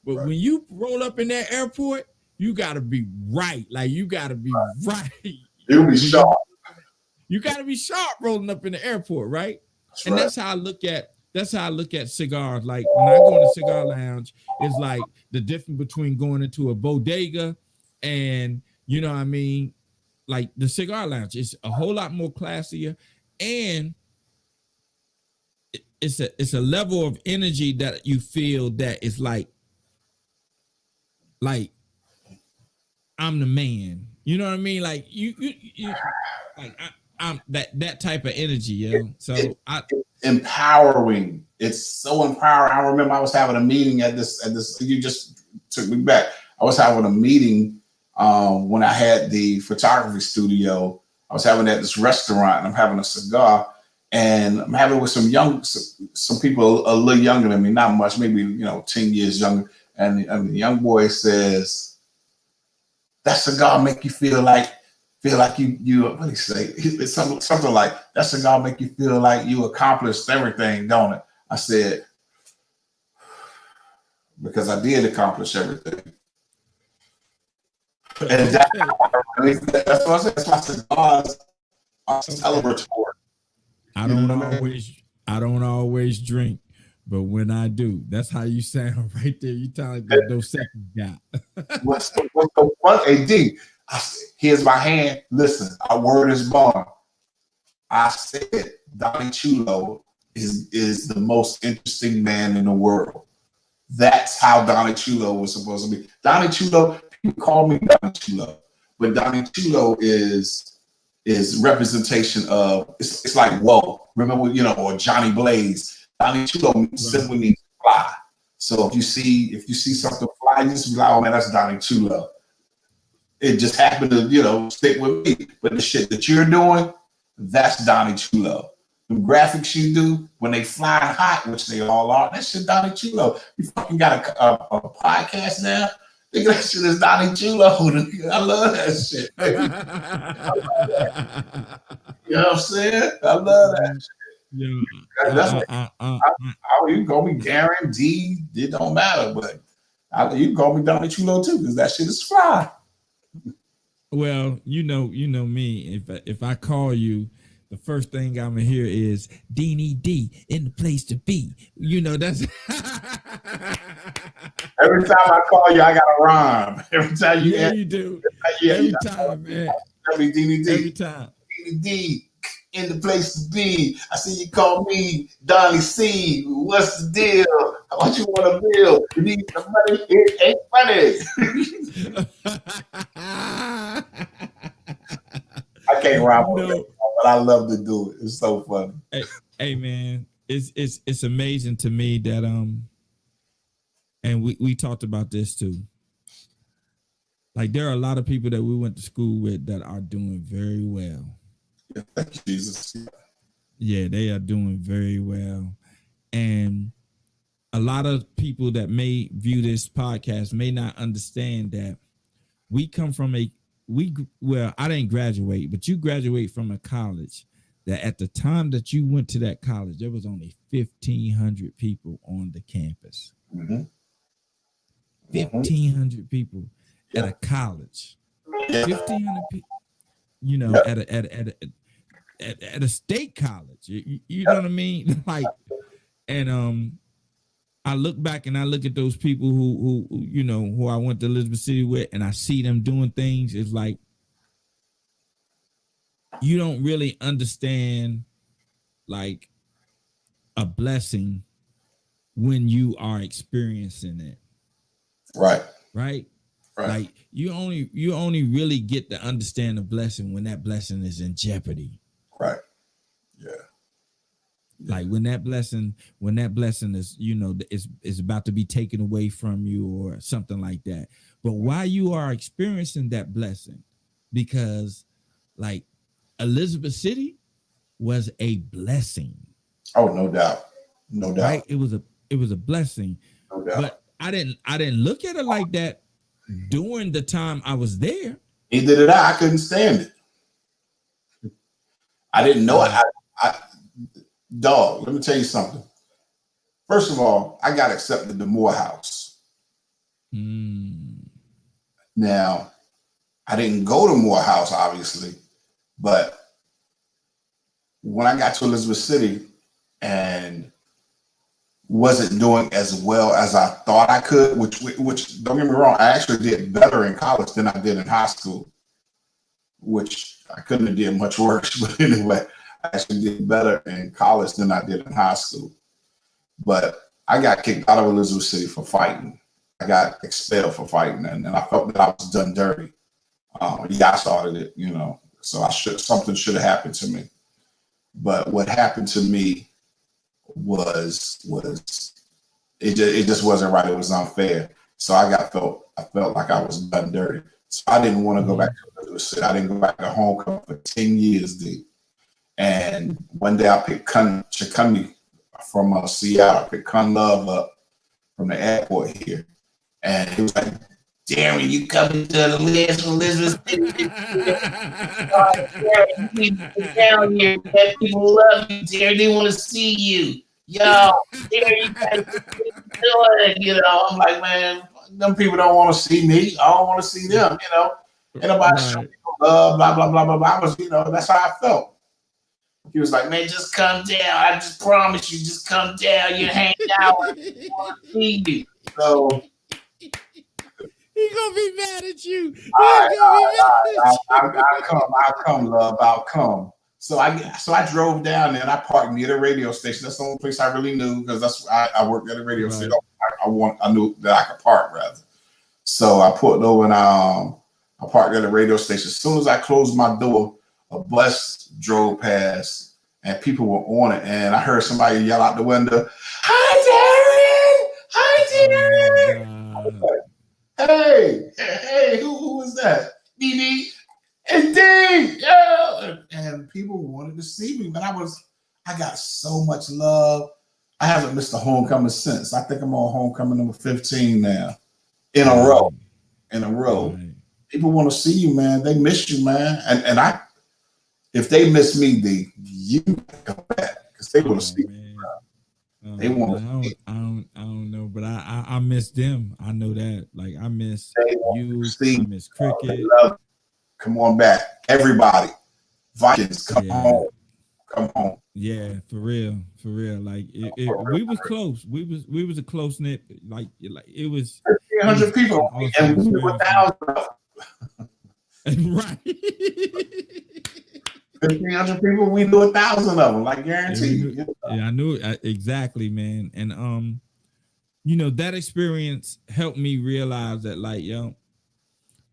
But when you roll up in that airport, you gotta be right. Like you gotta be right. You'll be sharp. You gotta be sharp rolling up in the airport, right? That's how I look at cigars. Like when I go in a cigar lounge, it's like the difference between going into a bodega and you know what I mean, like the cigar lounge. It's a whole lot more classier, and it's a level of energy that you feel that is like I'm the man. You know what I mean? Like you like I'm that type of energy, yo. So it's empowering. It's so empowering. I remember I was having a meeting at this. You just took me back. I was having a meeting when I had the photography studio. I was having at this restaurant, and I'm having a cigar, and I'm having it with some people a little younger than me, not much, maybe 10 years younger. And the young boy says, "That cigar make you feel like you what do you say? It's something like that cigar make you feel like you accomplished everything, don't it?" I said, "Because I did accomplish everything." And that's what I said. That's why cigars are celebratory. I don't always drink, but when I do, that's how you sound right there. You sound like that Dos Equis guy. What's so fun? Hey, D, here's my hand. Listen, our word is bond. I said Donnie Chulo is the most interesting man in the world. That's how Donnie Chulo was supposed to be. Donnie Chulo, people call me Donnie Chulo, but Donnie Chulo is representation of it's like whoa. Remember, or Johnny Blaze. Donnie Chulo simply means fly. So if you see something fly, you just be like, oh man, that's Donnie Chulo. It just happened to, stick with me. But the shit that you're doing, that's Donnie Chulo. The graphics you do when they fly hot, which they all are, that shit Donnie Chulo. You fucking got a podcast now? Think that shit is Donnie Chulo. I love that shit. You know what I'm saying? I love that shit. Yeah, you can call me Darrin, D, it don't matter, but you can call me Donnie Chulo too, because that shit is fly. Well, you know me. If I call you, the first thing I'm gonna hear is Deanie D in the place to be. That's Every time I call you, I got a rhyme. Every time you, Yeah, you do. Every time, man. Every Every time. DVD in the place to be. I see you call me Donnie C. What's the deal? How much you want to bill? You need the money? It ain't funny. I can't rhyme with it, but I love to do it. It's so funny. Hey man, it's amazing to me that and we talked about this too. Like there are a lot of people that we went to school with that are doing very well. Yeah, thank you, Jesus. Yeah, they are doing very well. And a lot of people that may view this podcast may not understand that we come from I didn't graduate, but you graduate from a college that at the time that you went to that college, there was only 1,500 people on the campus. Mm-hmm. 1,500 people at a college. 1,500 people, you know, at a state college. You know what I mean? Like, and I look back and I look at those people who I went to Elizabeth City with, and I see them doing things. It's like you don't really understand like a blessing when you are experiencing it. Right. Like you only really get to understand the blessing when that blessing is in jeopardy. Right. Yeah. Like when that blessing is, is about to be taken away from you or something like that. But while you are experiencing that blessing, because like Elizabeth City was a blessing. Oh, no doubt. No doubt. Right? It was a blessing. No doubt. But I didn't look at it like that during the time I was there. Neither did I. I couldn't stand it. I didn't know it. Dog, let me tell you something. First of all, I got accepted to Morehouse. Now, I didn't go to Morehouse, obviously, but when I got to Elizabeth City and wasn't doing as well as I thought I could, which don't get me wrong, I actually did better in college than I did in high school, which I couldn't have did much worse, but anyway. I actually did better in college than I did in high school. But I got kicked out of Elizabeth City for fighting. I got expelled for fighting, and I felt that I was done dirty. I started it, so something should have happened to me. But what happened to me was it just wasn't right. It was unfair. So I felt like I was done dirty. So I didn't want to go back to Elizabeth City. I didn't go back to homecoming for 10 years, dude. And one day I picked Chikumi from Seattle. I picked Kun Love up from the airport here. And he was like, Darrin, you coming to the list from Elizabeth City? Down here. People love you, Darrin. They want to see you. Yo, Darrin, you guys doing? I'm like, man, them people don't want to see me. I don't want to see them, Ain't nobody show me love, blah, blah, blah, blah, blah. I was, that's how I felt. He was like, man, just come down. I just promise you, just come down. You hang out. I want to see you. So he gonna be mad at you. I'll come, love. I'll come. So I drove down there and I parked near the radio station. That's the only place I really knew because I worked at a radio station. I knew that I could park rather. So I pulled over and I parked at a radio station. As soon as I closed my door, a bus drove past and people were on it, and I heard somebody yell out the window, "Hi, Darrin! Hi, Darrin!" Hey, who was that? BB and D, yo! And people wanted to see me, but I got so much love. I haven't missed a homecoming since. I think I'm on homecoming number 15 now, in a row. Right. People want to see you, man. They miss you, man. And if they miss me, you come back because they want to see me. They want to. I don't know, but I miss them. I know that. Like I miss you. I miss cricket. Come on back, everybody. Vikings, come home. Yeah, for real, for real. Like we was close. We was a close knit. Like it was. 1,500 people, Awesome and we knew experience, 1,000. right. 1,500 people, we knew 1,000 of them, like Yeah, guaranteed. I knew it exactly, man. And you know, that experience helped me realize that, like,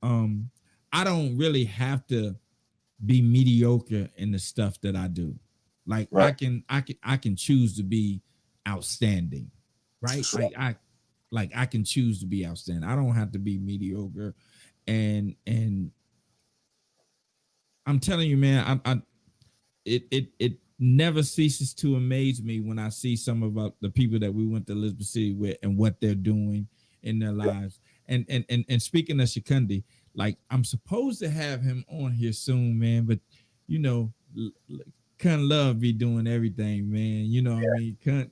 I don't really have to be mediocre in the stuff that I do. Like Right. I can choose to be outstanding, right? Sure. Like I can choose to be outstanding. I don't have to be mediocre, and I'm telling you, man, it never ceases to amaze me when I see some of the people that we went to Elizabeth City with and what they're doing in their lives. And speaking of Shikundi, like I'm supposed to have him on here soon, man, but you know, Cunt Love be doing everything, man. You know what I mean? Cunt.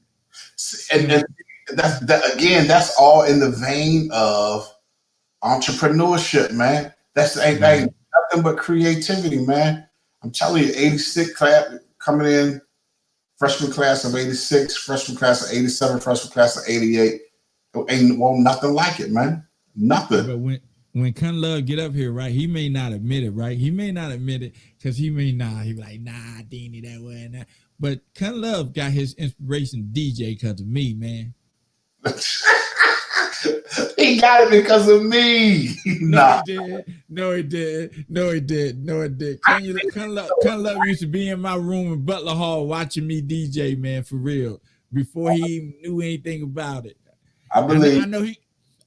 And that again, that's all in the vein of entrepreneurship, man. That's ain't nothing but creativity, man. I'm telling you, 86 class coming in, freshman class of 86, freshman class of 87, freshman class of 88. Ain't nothing like it, man. Nothing. But when Cunt Love get up here, right? He may not admit it, right? He may not admit it because he be like, nah, Deanie, that wasn't that. But Cunt Love got his inspiration DJ because of me, man. He got it because of me. Nah. No, he did. Cunt Love used to be in my room in Butler Hall watching me DJ, man, for real. Before he even knew anything about it. I believe.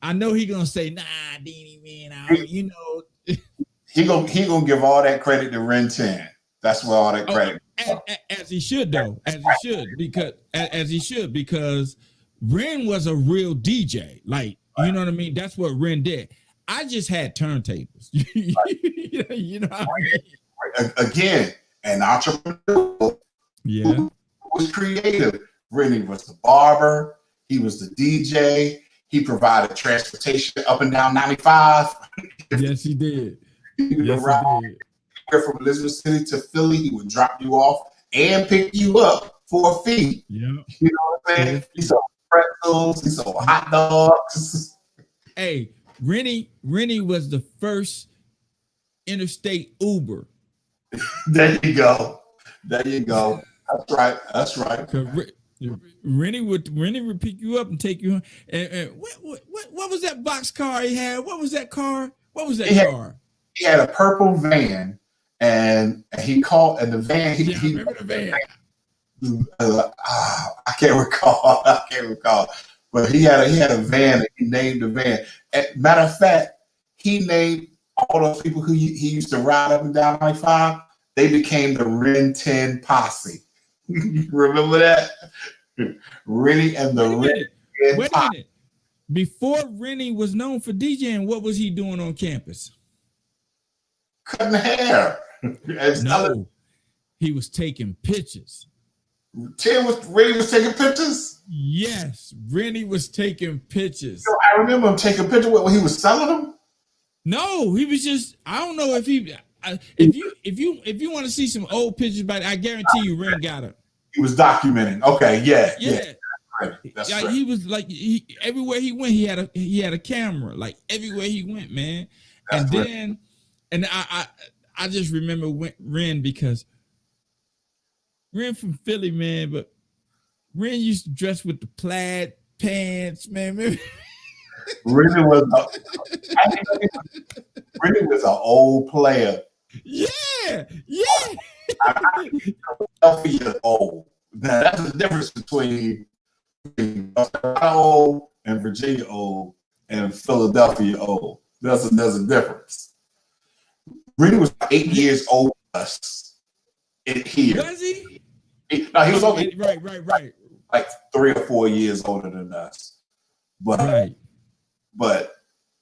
I know he gonna say, nah, Deanie, man, you know. He gonna give all that credit to Ren 10. That's where all that credit. As he should, though. As he should, because Ren was a real DJ. Like, you know what I mean? That's what Ren did. I just had turntables. You know what I mean? Again, an entrepreneur. Yeah. Was creative. Ren was the barber. He was the DJ. He provided transportation up and down 95. Yes, he did. He would ride from Elizabeth City to Philly. He would drop you off and pick you up for a fee. Yeah. You know what I'm saying? He sold pretzels. He sold hot dogs. Hey, Rennie was the first interstate Uber. There you go. That's right. Rennie would pick you up and take you home. And what was that box car he had? What was that car? Car? He had a purple van, and he called, and the van. I remember the van. I can't recall. But he had a van, and he named the van. Matter of fact, he named all those people who he used to ride up and down 95. They became the Ren 10 posse. You remember that? Rennie and the Ren 10 Wait a minute. Before Rennie was known for DJing, what was he doing on campus? Cutting hair. No, he was taking pictures. Rennie was taking pictures? Yes, Rennie was taking pictures. So I remember him taking pictures when he was selling them. No, he was just, I don't know if he, if you want to see some old pictures, but I guarantee you Ren got it. He was documenting. Okay, yeah. That's right. He was like, everywhere he went, he had a camera. Like everywhere he went, man. That's and then, I just remember Ren because Ren from Philly, man. But Ren used to dress with the plaid pants, man. Ren was an old player. Yeah. Philadelphia old. Now that's the difference between old and Virginia old and Philadelphia old. There's a difference. Ren was 8 years older than us here. Was he? He was only right. Like 3 or 4 years older than us. But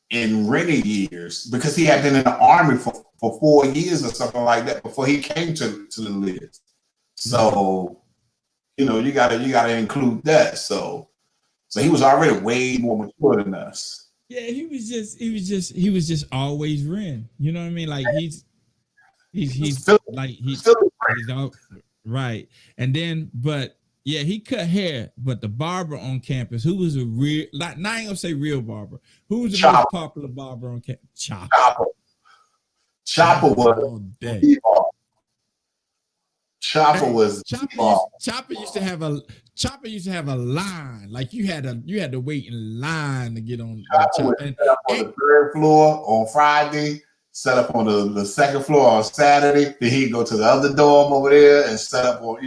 in Rennie years, because he had been in the army for 4 years or something like that before he came to the Liz. So, you know, you gotta include that. So he was already way more mature than us. Yeah, he was just always Ren. You know what I mean? Like he's Right. And then, but yeah, he cut hair, but the barber on campus, who was a real, like, not ain't gonna say real barber, who was the Chopper. most popular barber on campus? Chopper. Chopper was all day. D-ball. Chopper Hey, was Chopper used to have a line. Like you had to wait in line to get on Chopper would set up on the third floor on Friday, set up on the second floor on Saturday. Then he'd go to the other dorm over there and set up on,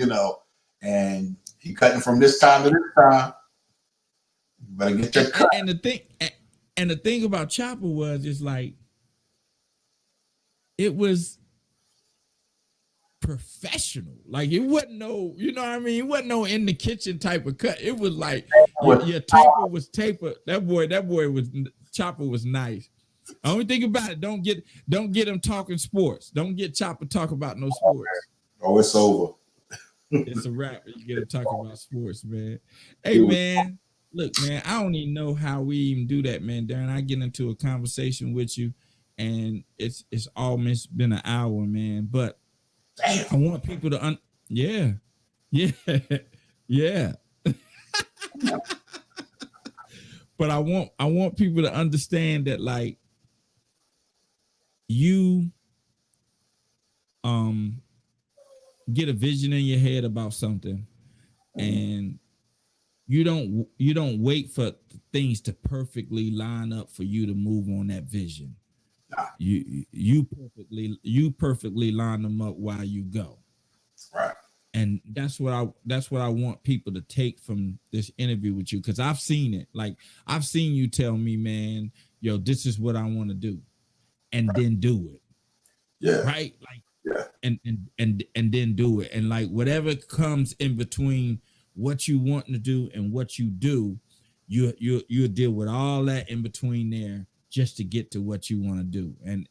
and he cutting from this time to this time. You better get your cut. And the thing about Chopper was, it's like, it was professional. Like, it wasn't no, you know what I mean? It wasn't no in the kitchen type of cut. It was like your taper was taper. That boy was Chopper was nice. Only thing about it, don't get him talking sports. Don't get Chopper talk about no sports. Oh, it's over. It's a wrap. You get him talking about sports, man. Hey, man, look, man, I don't even know how we even do that, man. Darrin, I get into a conversation with you, and it's almost been an hour, man. But damn, I want people to yeah. But I want people to understand that, like, you get a vision in your head about something, and you don't wait for things to perfectly line up for you to move on that vision. You perfectly line them up while you go. Right. And that's what I want people to take from this interview with you, because I've seen it. Like, I've seen you tell me, man, yo, this is what I want to do, and then do it. Yeah. Right. Like, yeah. And then do it. And like, whatever comes in between what you want to do and what you do, you deal with all that in between there just to get to what you want to do. And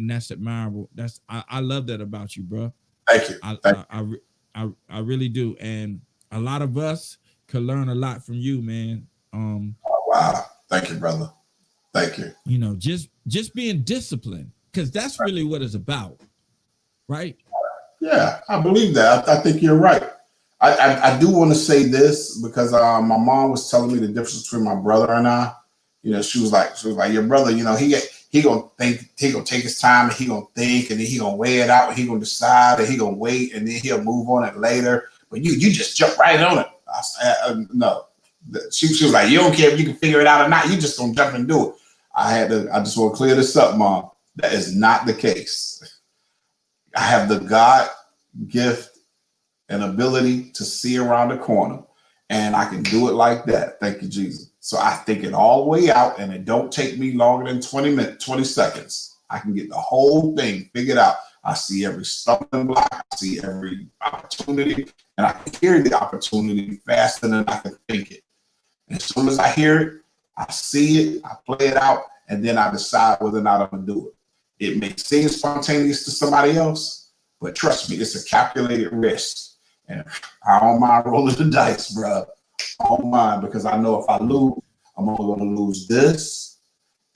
that's admirable. I love that about you, bro. Thank you. I really do. And a lot of us could learn a lot from you, man. Oh, wow. Thank you, brother. Thank you. You know, just being disciplined, because that's really what it's about. Right? Yeah, I believe that. I think you're right. I do want to say this, because my mom was telling me the difference between my brother and I. She was like, your brother, he gonna think, he gonna take his time, and he gonna think, and then he gonna weigh it out, and he gonna decide, and he gonna wait, and then he'll move on it later. But you just jump right on it. I said, no. She was like, you don't care if you can figure it out or not. You just gonna jump and do it. I just want to clear this up, Mom. That is not the case. I have the God gift and ability to see around the corner, and I can do it like that. Thank you, Jesus. So I think it all the way out, and it don't take me longer than 20 seconds. I can get the whole thing figured out. I see every stumbling block, I see every opportunity, and I can hear the opportunity faster than I can think it. And as soon as I hear it, I see it, I play it out, and then I decide whether or not I'm gonna do it. It may seem spontaneous to somebody else, but trust me, it's a calculated risk. And I don't mind rolling the dice, bro. I don't mind, because I know if I lose, I'm only going to lose this,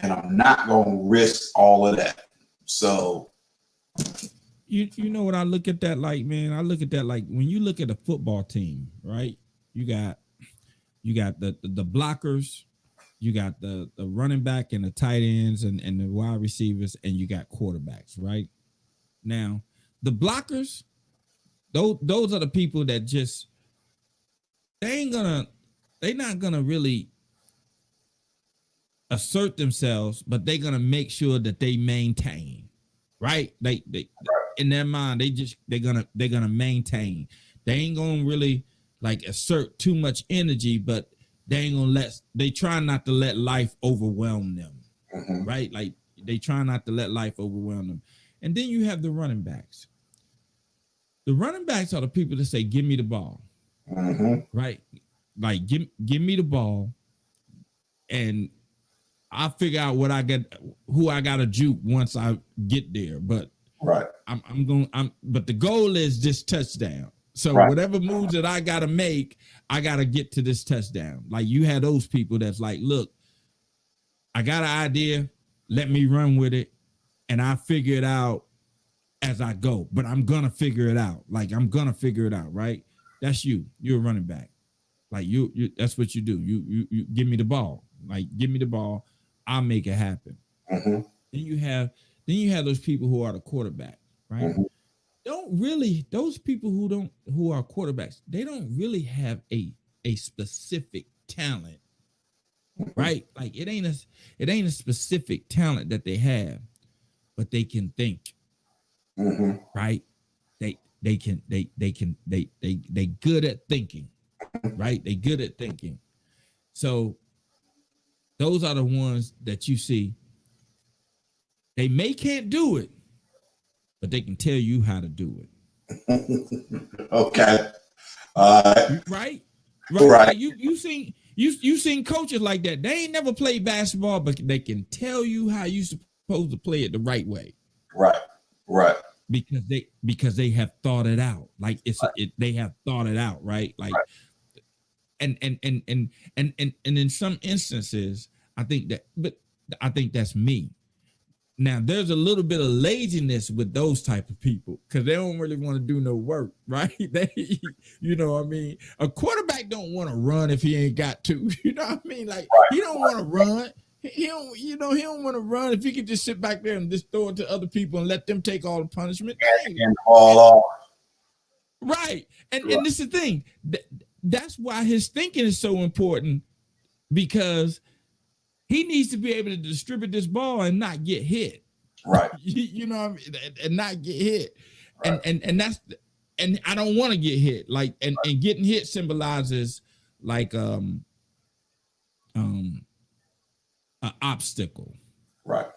and I'm not going to risk all of that. So, you know what I look at that like, man? I look at that like, when you look at a football team, right? You got the blockers, you got the running back and the tight ends and the wide receivers, and you got quarterbacks, right? Now, the blockers, those are the people that just, they're not gonna really assert themselves, but they're gonna make sure that they maintain, right? They in their mind, they're gonna maintain. They ain't gonna really like assert too much energy, but they try not to let life overwhelm them, right? Like, they try not to let life overwhelm them. And then you have the running backs. The running backs are the people that say, give me the ball, right? Like, give me the ball, and I'll figure out who I got to juke once I get there. But right, but the goal is this touchdown. So whatever moves that I got to make, I got to get to this touchdown. Like, you had those people that's like, look, I got an idea, let me run with it, and I figure it out as I go, but I'm gonna figure it out. Like I'm gonna figure it out, right? That's you. You're a running back. Like you that's what you do. You give me the ball. Like give me the ball. I'll make it happen. Mm-hmm. Then you have those people who are the quarterback, right? Mm-hmm. Those people who are quarterbacks, they don't really have a specific talent, right? Like it ain't a specific talent that they have, but they can think, Mm-hmm. right? They good at thinking, right? They good at thinking. So those are the ones that you see. They can't do it, but they can tell you how to do it. Okay. Right? Right. Like you seen coaches like that. They ain't never played basketball, but they can tell you how you supposed to play it the right way. Right. Because they have thought it out. Like they have thought it out, right? Like and in some instances, I think that's me. Now there's a little bit of laziness with those type of people because they don't really want to do no work, right? You know what I mean? A quarterback don't want to run if he ain't got to. You know what I mean? Like he don't want to run. He don't want to run if he could just sit back there and just throw it to other people and let them take all the punishment. And fall off. Right. And this is the thing. That's why his thinking is so important, because he needs to be able to distribute this ball and not get hit. Right. You know what I mean? And not get hit. Right. And I don't want to get hit. Like and getting hit symbolizes like an obstacle. Right.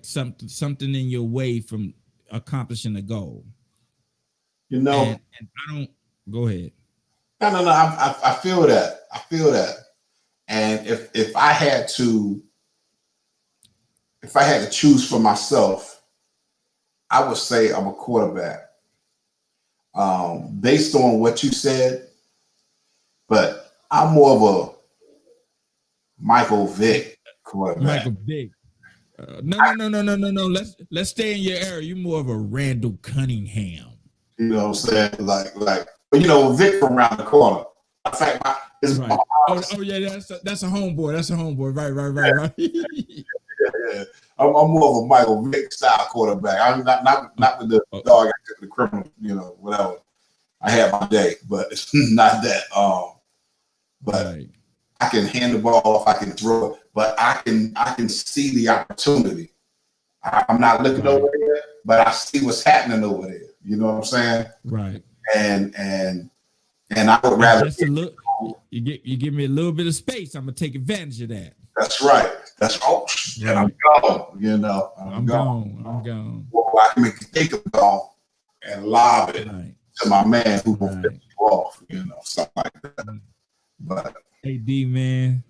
Something in your way from accomplishing a goal. You know, and I don't go ahead. No. I feel that. And if I had to choose for myself, I would say I'm a quarterback. Based on what you said, but I'm more of a Michael Vick quarterback. Michael Vick. No. Let's stay in your area. You're more of a Randall Cunningham. You know what I'm saying? Like Vick from around the corner. In fact, right. Oh yeah, that's a homeboy. That's a homeboy. Right. Yeah. I'm more of a Michael Vick style quarterback. I'm not with the dog, the criminal, whatever. I had my day, but it's not that. But right. I can hand the ball off, I can throw it, but I can see the opportunity. I'm not looking over there, but I see what's happening over there. You know what I'm saying? Right. And I would rather just a look. You give me a little bit of space. I'm gonna take advantage of that. That's right. And I'm gone. I'm gone. Well, I can make you think I'm gone and lob it to my man who will pick you off. Something like that. But hey, D man,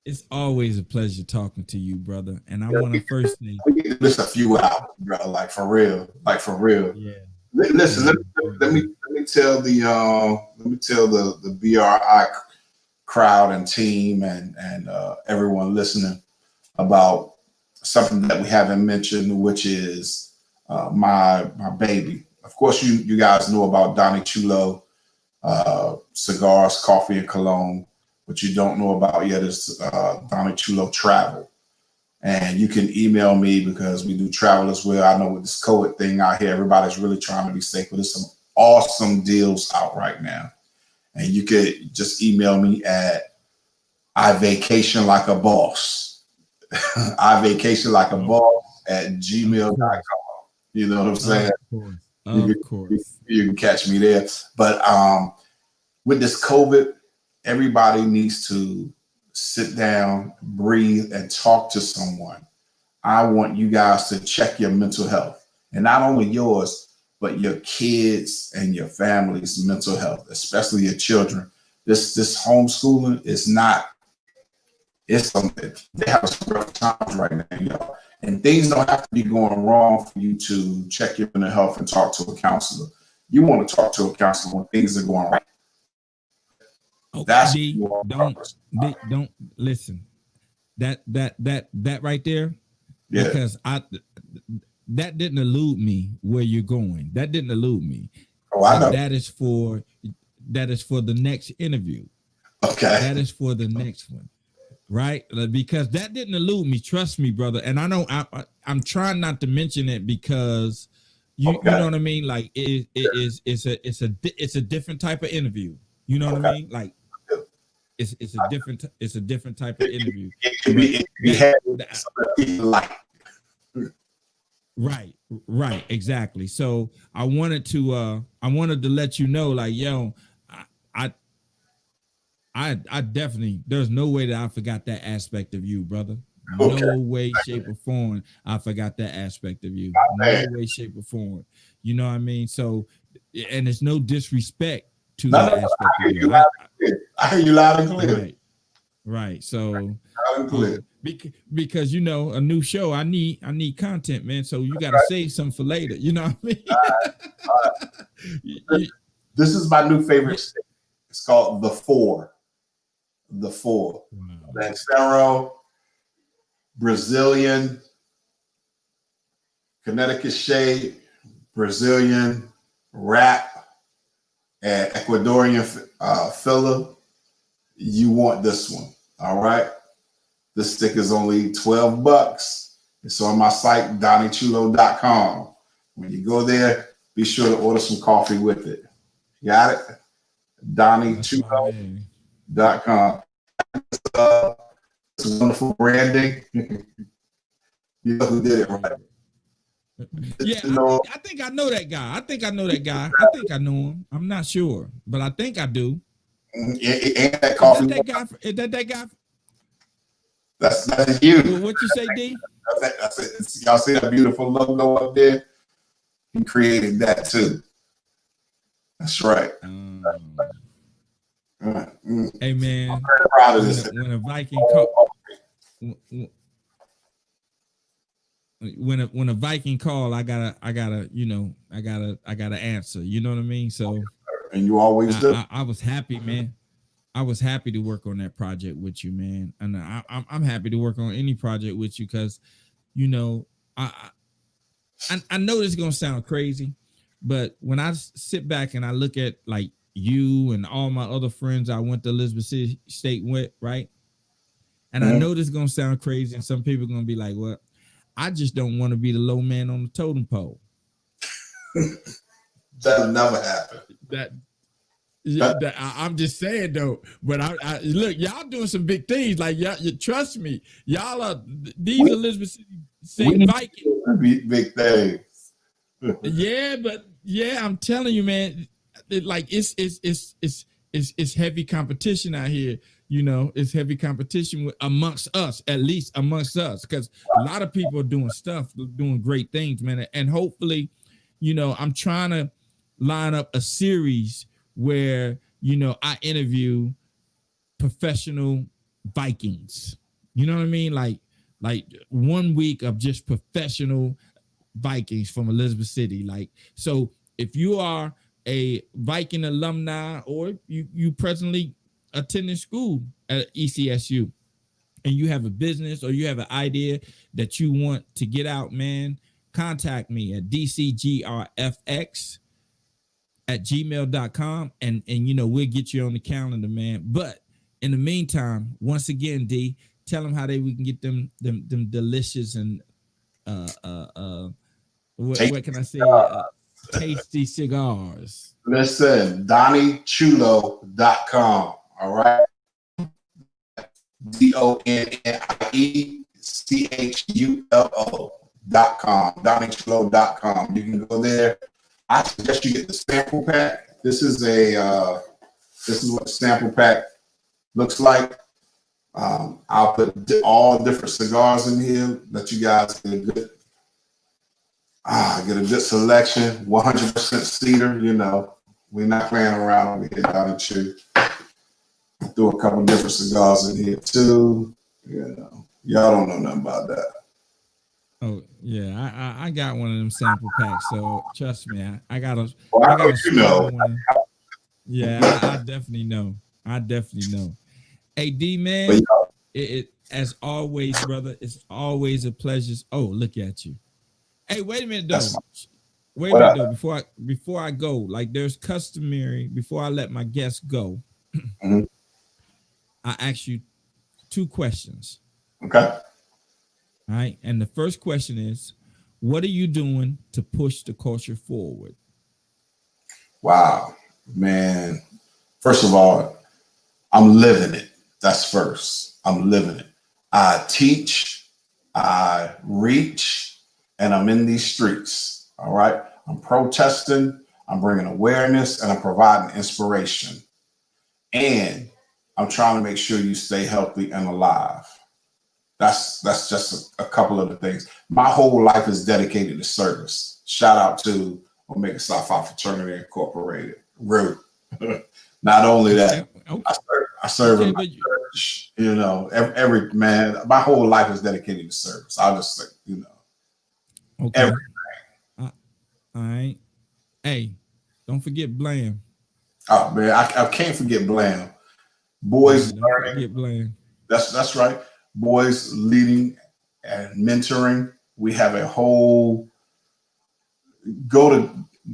it's always a pleasure talking to you, brother. And I want to first thing. We need to list a few out, bro. Like for real. Yeah. Listen. Let me tell the BRI crowd and team and everyone listening about something that we haven't mentioned, which is my baby. Of course, you guys know about Donnie Chulo, cigars, coffee, and cologne. What you don't know about yet is Donnie Chulo Travel. And you can email me because we do travel as well. I know with this COVID thing out here, everybody's really trying to be safe, but there's some awesome deals out right now. And you could just email me at ivacationlikeaboss. ivacationlikeaboss@gmail.com. You know what I'm saying? Of course. You can catch me there. But with this COVID, everybody needs to sit down, breathe, and talk to someone. I want you guys to check your mental health, and not only yours, but your kids and your family's mental health, especially your children. This homeschooling is not. It's something they have some rough times right now, and things don't have to be going wrong for you to check your mental health and talk to a counselor. You want to talk to a counselor when things are going right. Okay, don't listen. That right there. Yeah. Because that didn't elude me where you're going. That didn't elude me. Oh, I know. That is for the next interview. Okay. That is for the next one, right? Because that didn't elude me. Trust me, brother. And I know I'm trying not to mention it because you know what I mean. Like it's a different type of interview. You know what I mean? Like it's a different type of interview. It could be like. Right, exactly. So I wanted to let you know, like, yo, I definitely, there's no way that I forgot that aspect of you, brother. Okay. No way, shape, or form I forgot that aspect of you. No way, shape, or form. You know what I mean? So, and it's no disrespect to that aspect of you. I hear you loud and clear. Right. So, because you know, a new show, I need content, man. So you got to save some for later. You know what I mean? All right. This is my new favorite state. It's called the Four. The Four. Lancero, Brazilian, Connecticut shade, Brazilian wrap, and Ecuadorian filler. You want this one, all right? This stick is only $12. It's on my site, DonnieChulo.com. When you go there, be sure to order some coffee with it. Got it? DonnieChulo.com. It's wonderful branding. You know who did it, right? Yeah, I think I know that guy. I think I know him. I'm not sure, but I think I do. And that coffee. Is that guy? That's you. What you say, D? That's it. Y'all see that beautiful logo up there? He created that too. That's right. Hey man, I'm very proud of this. When a Viking call, I gotta answer. You know what I mean? So, and you always do. I was happy, man. I was happy to work on that project with you, man. And I'm happy to work on any project with you because, you know, I know this is gonna sound crazy, but when I sit back and I look at like you and all my other friends I went to Elizabeth City State with, right? And I know this is gonna sound crazy, and some people are gonna be like, "What? I just don't want to be the low man on the totem pole." That'll never happen. I'm just saying though. But I look, y'all doing some big things. Like y'all, you trust me. Y'all are these Elizabeth City Vikings. Big things. Yeah, I'm telling you, man. It's heavy competition out here. You know, it's heavy competition amongst us, at least amongst us, because a lot of people are doing great things, man. And hopefully, you know, I'm trying to line up a series where, you know, I interview professional Vikings. You know what I mean? Like 1 week of just professional Vikings from Elizabeth City. Like, so if you are a Viking alumni or you presently attending school at ECSU and you have a business or you have an idea that you want to get out, man, contact me at dcgrfx@gmail.com and you know, we'll get you on the calendar, man. But in the meantime, once again, D, tell them how we can get them delicious and what can I say? Tasty cigars. Listen, DonnieChulo.com. All right. DonnieChulo.com. DonnieChulo.com. You can go there. I suggest you get the sample pack. This is what the sample pack looks like. I'll put all different cigars in here. Let you guys get a good selection. 100% cedar. You know, we're not playing around over here, Donnie Chu. Threw a couple different cigars in here too. You know, y'all don't know nothing about that. Oh yeah, I got one of them sample packs. So trust me, I got a. Well, I got a you know. one. Yeah, I definitely know. Hey D man, it as always, brother. It's always a pleasure. Oh, look at you. Hey, wait a minute though. That's my, Wait a what minute up? though. Before I go, like there's customary. Before I let my guests go, Mhm. I ask you 2 questions. Okay. All right. And the first question is, what are you doing to push the culture forward? Wow, man. First of all, I'm living it. That's first. I'm living it. I teach, I reach, and I'm in these streets. All right. I'm protesting, I'm bringing awareness, and I'm providing inspiration. And I'm trying to make sure you stay healthy and alive. That's just a couple of the things. My whole life is dedicated to service. Shout out to Omega Psi Phi Fraternity Incorporated. Rude. Not only that, Okay. I serve Okay, in my but church. You know, every man. My whole life is dedicated to service. I'll just say, you know, okay. All right. Hey, don't forget Blam. oh man, I can't forget Blam. Yeah, Boys don't learning. forget Blam. That's right. Boys leading and mentoring. We have a whole go to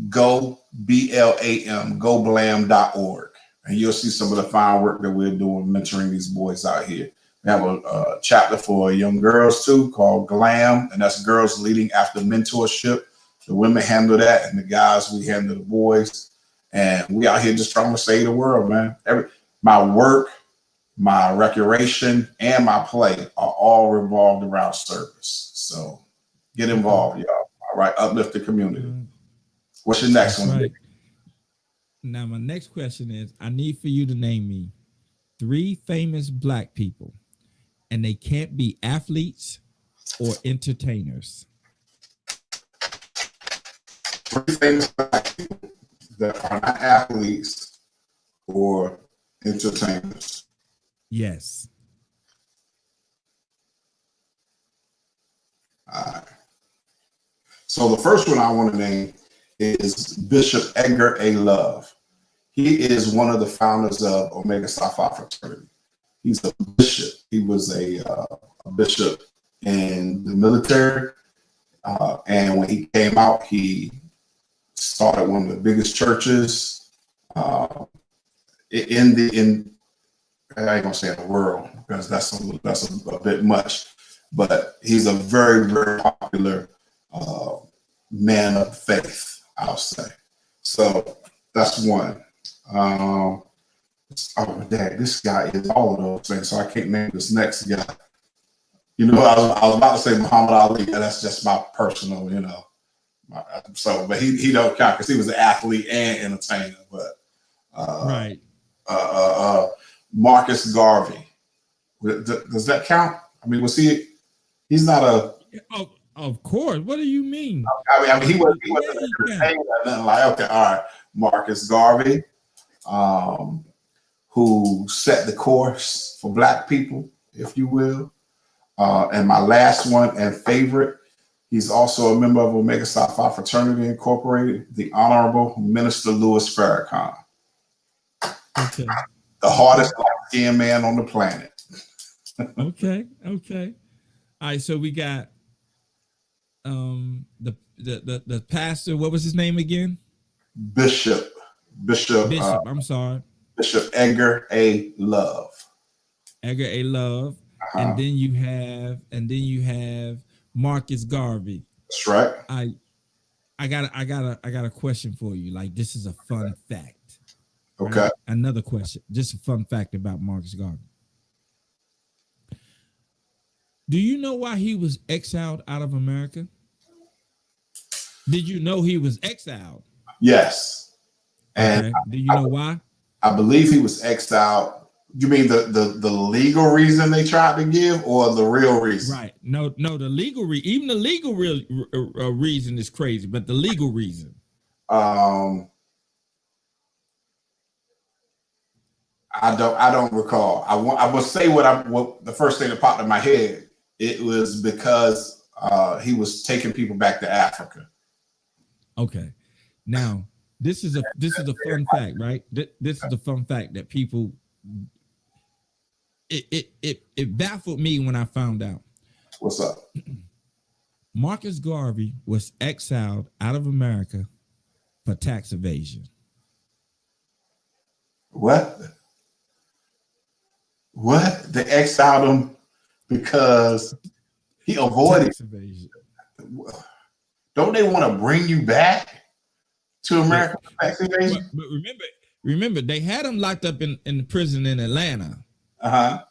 go BLAM goblam.org, and you'll see some of the fine work that we're doing mentoring these boys out here. We have a chapter for young girls too called GLAM, and that's girls leading after mentorship. The women handle that, and the guys we handle the boys. And we out here just trying to save the world, man. My work, my recreation, and my play are all revolved around service. So get involved, y'all. All right, uplift the community. What's your next That's one? right. Now, my next question is, I need for you to name me 3 famous Black people, and they can't be athletes or entertainers. 3 famous Black people that are not athletes or entertainers. Yes. All right. So the first one I want to name is Bishop Edgar A. Love. He is one of the founders of Omega Psi Phi Fraternity. He's a bishop. He was a bishop in the military. And when he came out, he started one of the biggest churches in I ain't gonna say in the world because that's a bit much, but he's a very, very popular man of faith, I'll say. So that's one. Oh, dang, this guy is all of those things, so I can't name this next guy. You know, I was about to say Muhammad Ali, and that's just my personal, you know. So, but he don't count because he was an athlete and entertainer. But Right. Marcus Garvey, does that count? I mean, was he? He's not a. Oh, of course. What do you mean? I mean, he wasn't an entertainer. Nothing like, okay, all right, Marcus Garvey, who set the course for Black people, if you will. And my last one and favorite, he's also a member of Omega Psi Phi Fraternity Incorporated, the Honorable Minister Louis Farrakhan. Okay. The hardest light-skinned man on the planet. Okay. All right. So we got the pastor. What was his name again? Bishop. I'm sorry. Bishop Edgar A. Love. Edgar A. Love. And then you have Marcus Garvey. That's right. I got a question for you. Like, this is a fun fact. Okay. Right? Another question. Just a fun fact about Marcus Garvey. Do you know why he was exiled out of America? Did you know he was exiled? Yes. And okay. Do you know why? I believe he was exiled. You mean the legal reason they tried to give, or the real reason? Right. No. The legal even the legal reason is crazy, but the legal reason. I don't recall. I will say what the first thing that popped in my head. It was because he was taking people back to Africa. Okay. Now this is a fun fact, right? This is a fun fact that people. It baffled me when I found out. What's up? Marcus Garvey was exiled out of America for tax evasion. What? What? They exiled him because he avoided. Tax evasion. Don't they want to bring you back to America for tax evasion? But remember, they had him locked up in the prison in Atlanta. Uh-huh.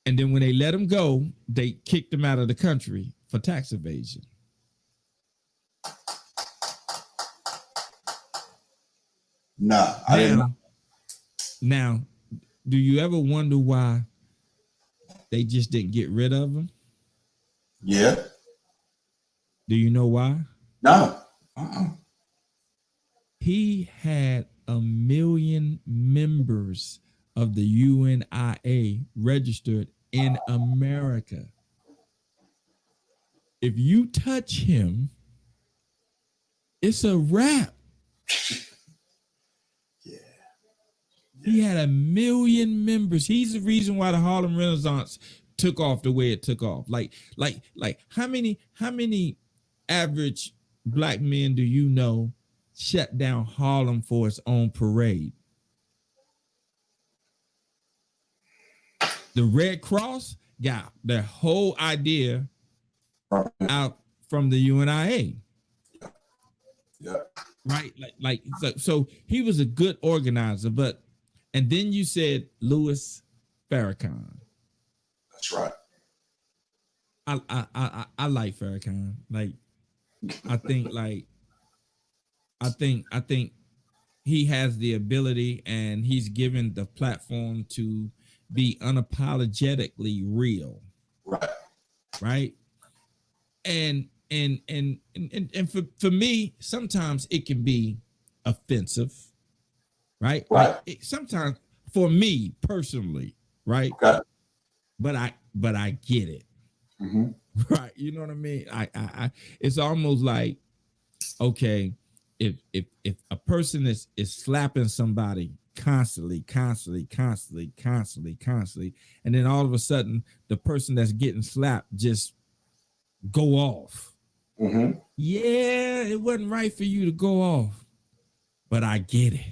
And then when they let him go, they kicked him out of the country for tax evasion. No, I didn't know. Now, do you ever wonder why they just didn't get rid of him? Yeah. Do you know why? No. He had 1 million members of the UNIA registered in America. If you touch him, it's a wrap. Yeah. He had 1 million members. He's the reason why the Harlem Renaissance took off the way it took off. Like how many average black men do you know shut down Harlem for its own parade? The Red Cross got their whole idea out from the UNIA. Yeah. Right? So he was a good organizer, and then you said Louis Farrakhan. That's right. I like Farrakhan. I think he has the ability and he's given the platform to be unapologetically real. Right. Right. And for me, sometimes it can be offensive. Right. Right. Sometimes for me personally, right. Okay. But I get it. Mm-hmm. Right. You know what I mean? I it's almost like, okay, if a person is slapping somebody constantly, and then all of a sudden the person that's getting slapped just go off. Mm-hmm. Yeah, it wasn't right for you to go off, but I get it.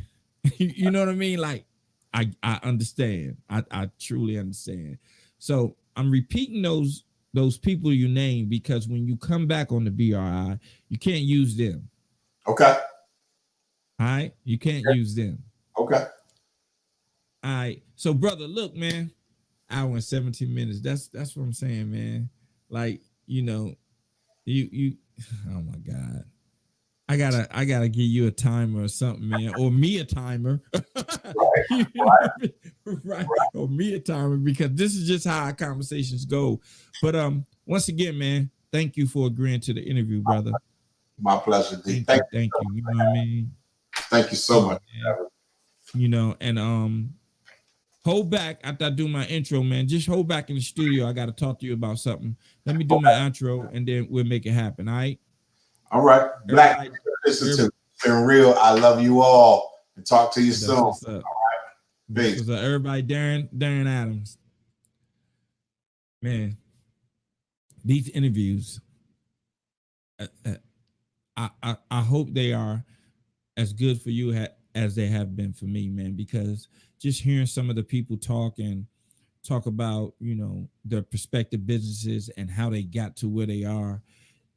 You know what I mean? Like I understand. I truly understand. So I'm repeating those people you name because when you come back on the BRI, you can't use them. Okay. All right, you can't use them. Okay. All right. So, brother, look, man, hour and 17 minutes. That's what I'm saying, man. Like, you know, you oh my God. I gotta give you a timer or something, man, or me a timer. Right. Or me a timer, because this is just how our conversations go. But once again, man, thank you for agreeing to the interview, brother. My pleasure, D. Thank you. You know what I mean? Thank you so much. Man. You know, and hold back after I do my intro, man. Just hold back in the studio. I gotta talk to you about something. Let me do my intro and then we'll make it happen. All right. All right. Black, listen to me. It's been real. I love you all. And talk to you soon. All right. Peace. Everybody, Darrin Adams. Man, these interviews, I hope they are as good for you as they have been for me, man, because just hearing some of the people talk about, you know, their prospective businesses and how they got to where they are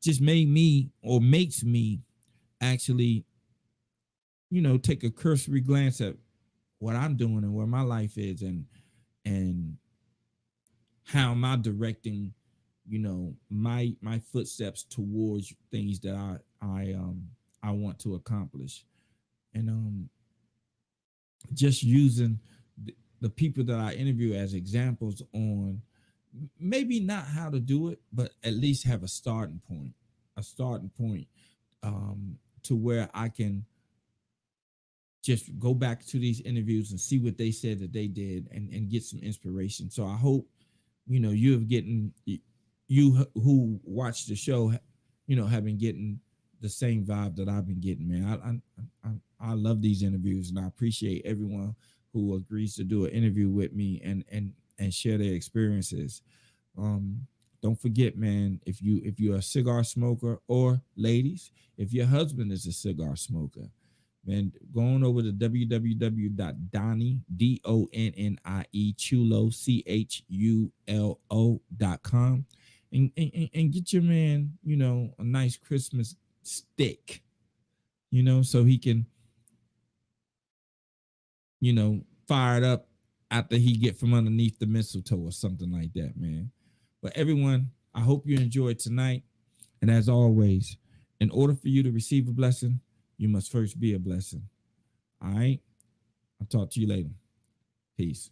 just makes me actually, you know, take a cursory glance at what I'm doing and where my life is and how am I directing, you know, my footsteps towards things that I want to accomplish. And just using the people that I interview as examples on maybe not how to do it, but at least have a starting point to where I can just go back to these interviews and see what they said that they did and get some inspiration. So I hope, you know, you who watch the show, you know, have been getting the same vibe that I've been getting, man. I love these interviews and I appreciate everyone who agrees to do an interview with me and share their experiences. don't forget, man, if you're a cigar smoker, or ladies, if your husband is a cigar smoker, man, go on over to www.donnie, DONNIE, Chulo, CHULO.com and get your man, a nice Christmas stick, so he can, fire it up after he get from underneath the mistletoe or something like that, man. But everyone, I hope you enjoyed tonight. And as always, in order for you to receive a blessing, you must first be a blessing. All right? I'll talk to you later. Peace.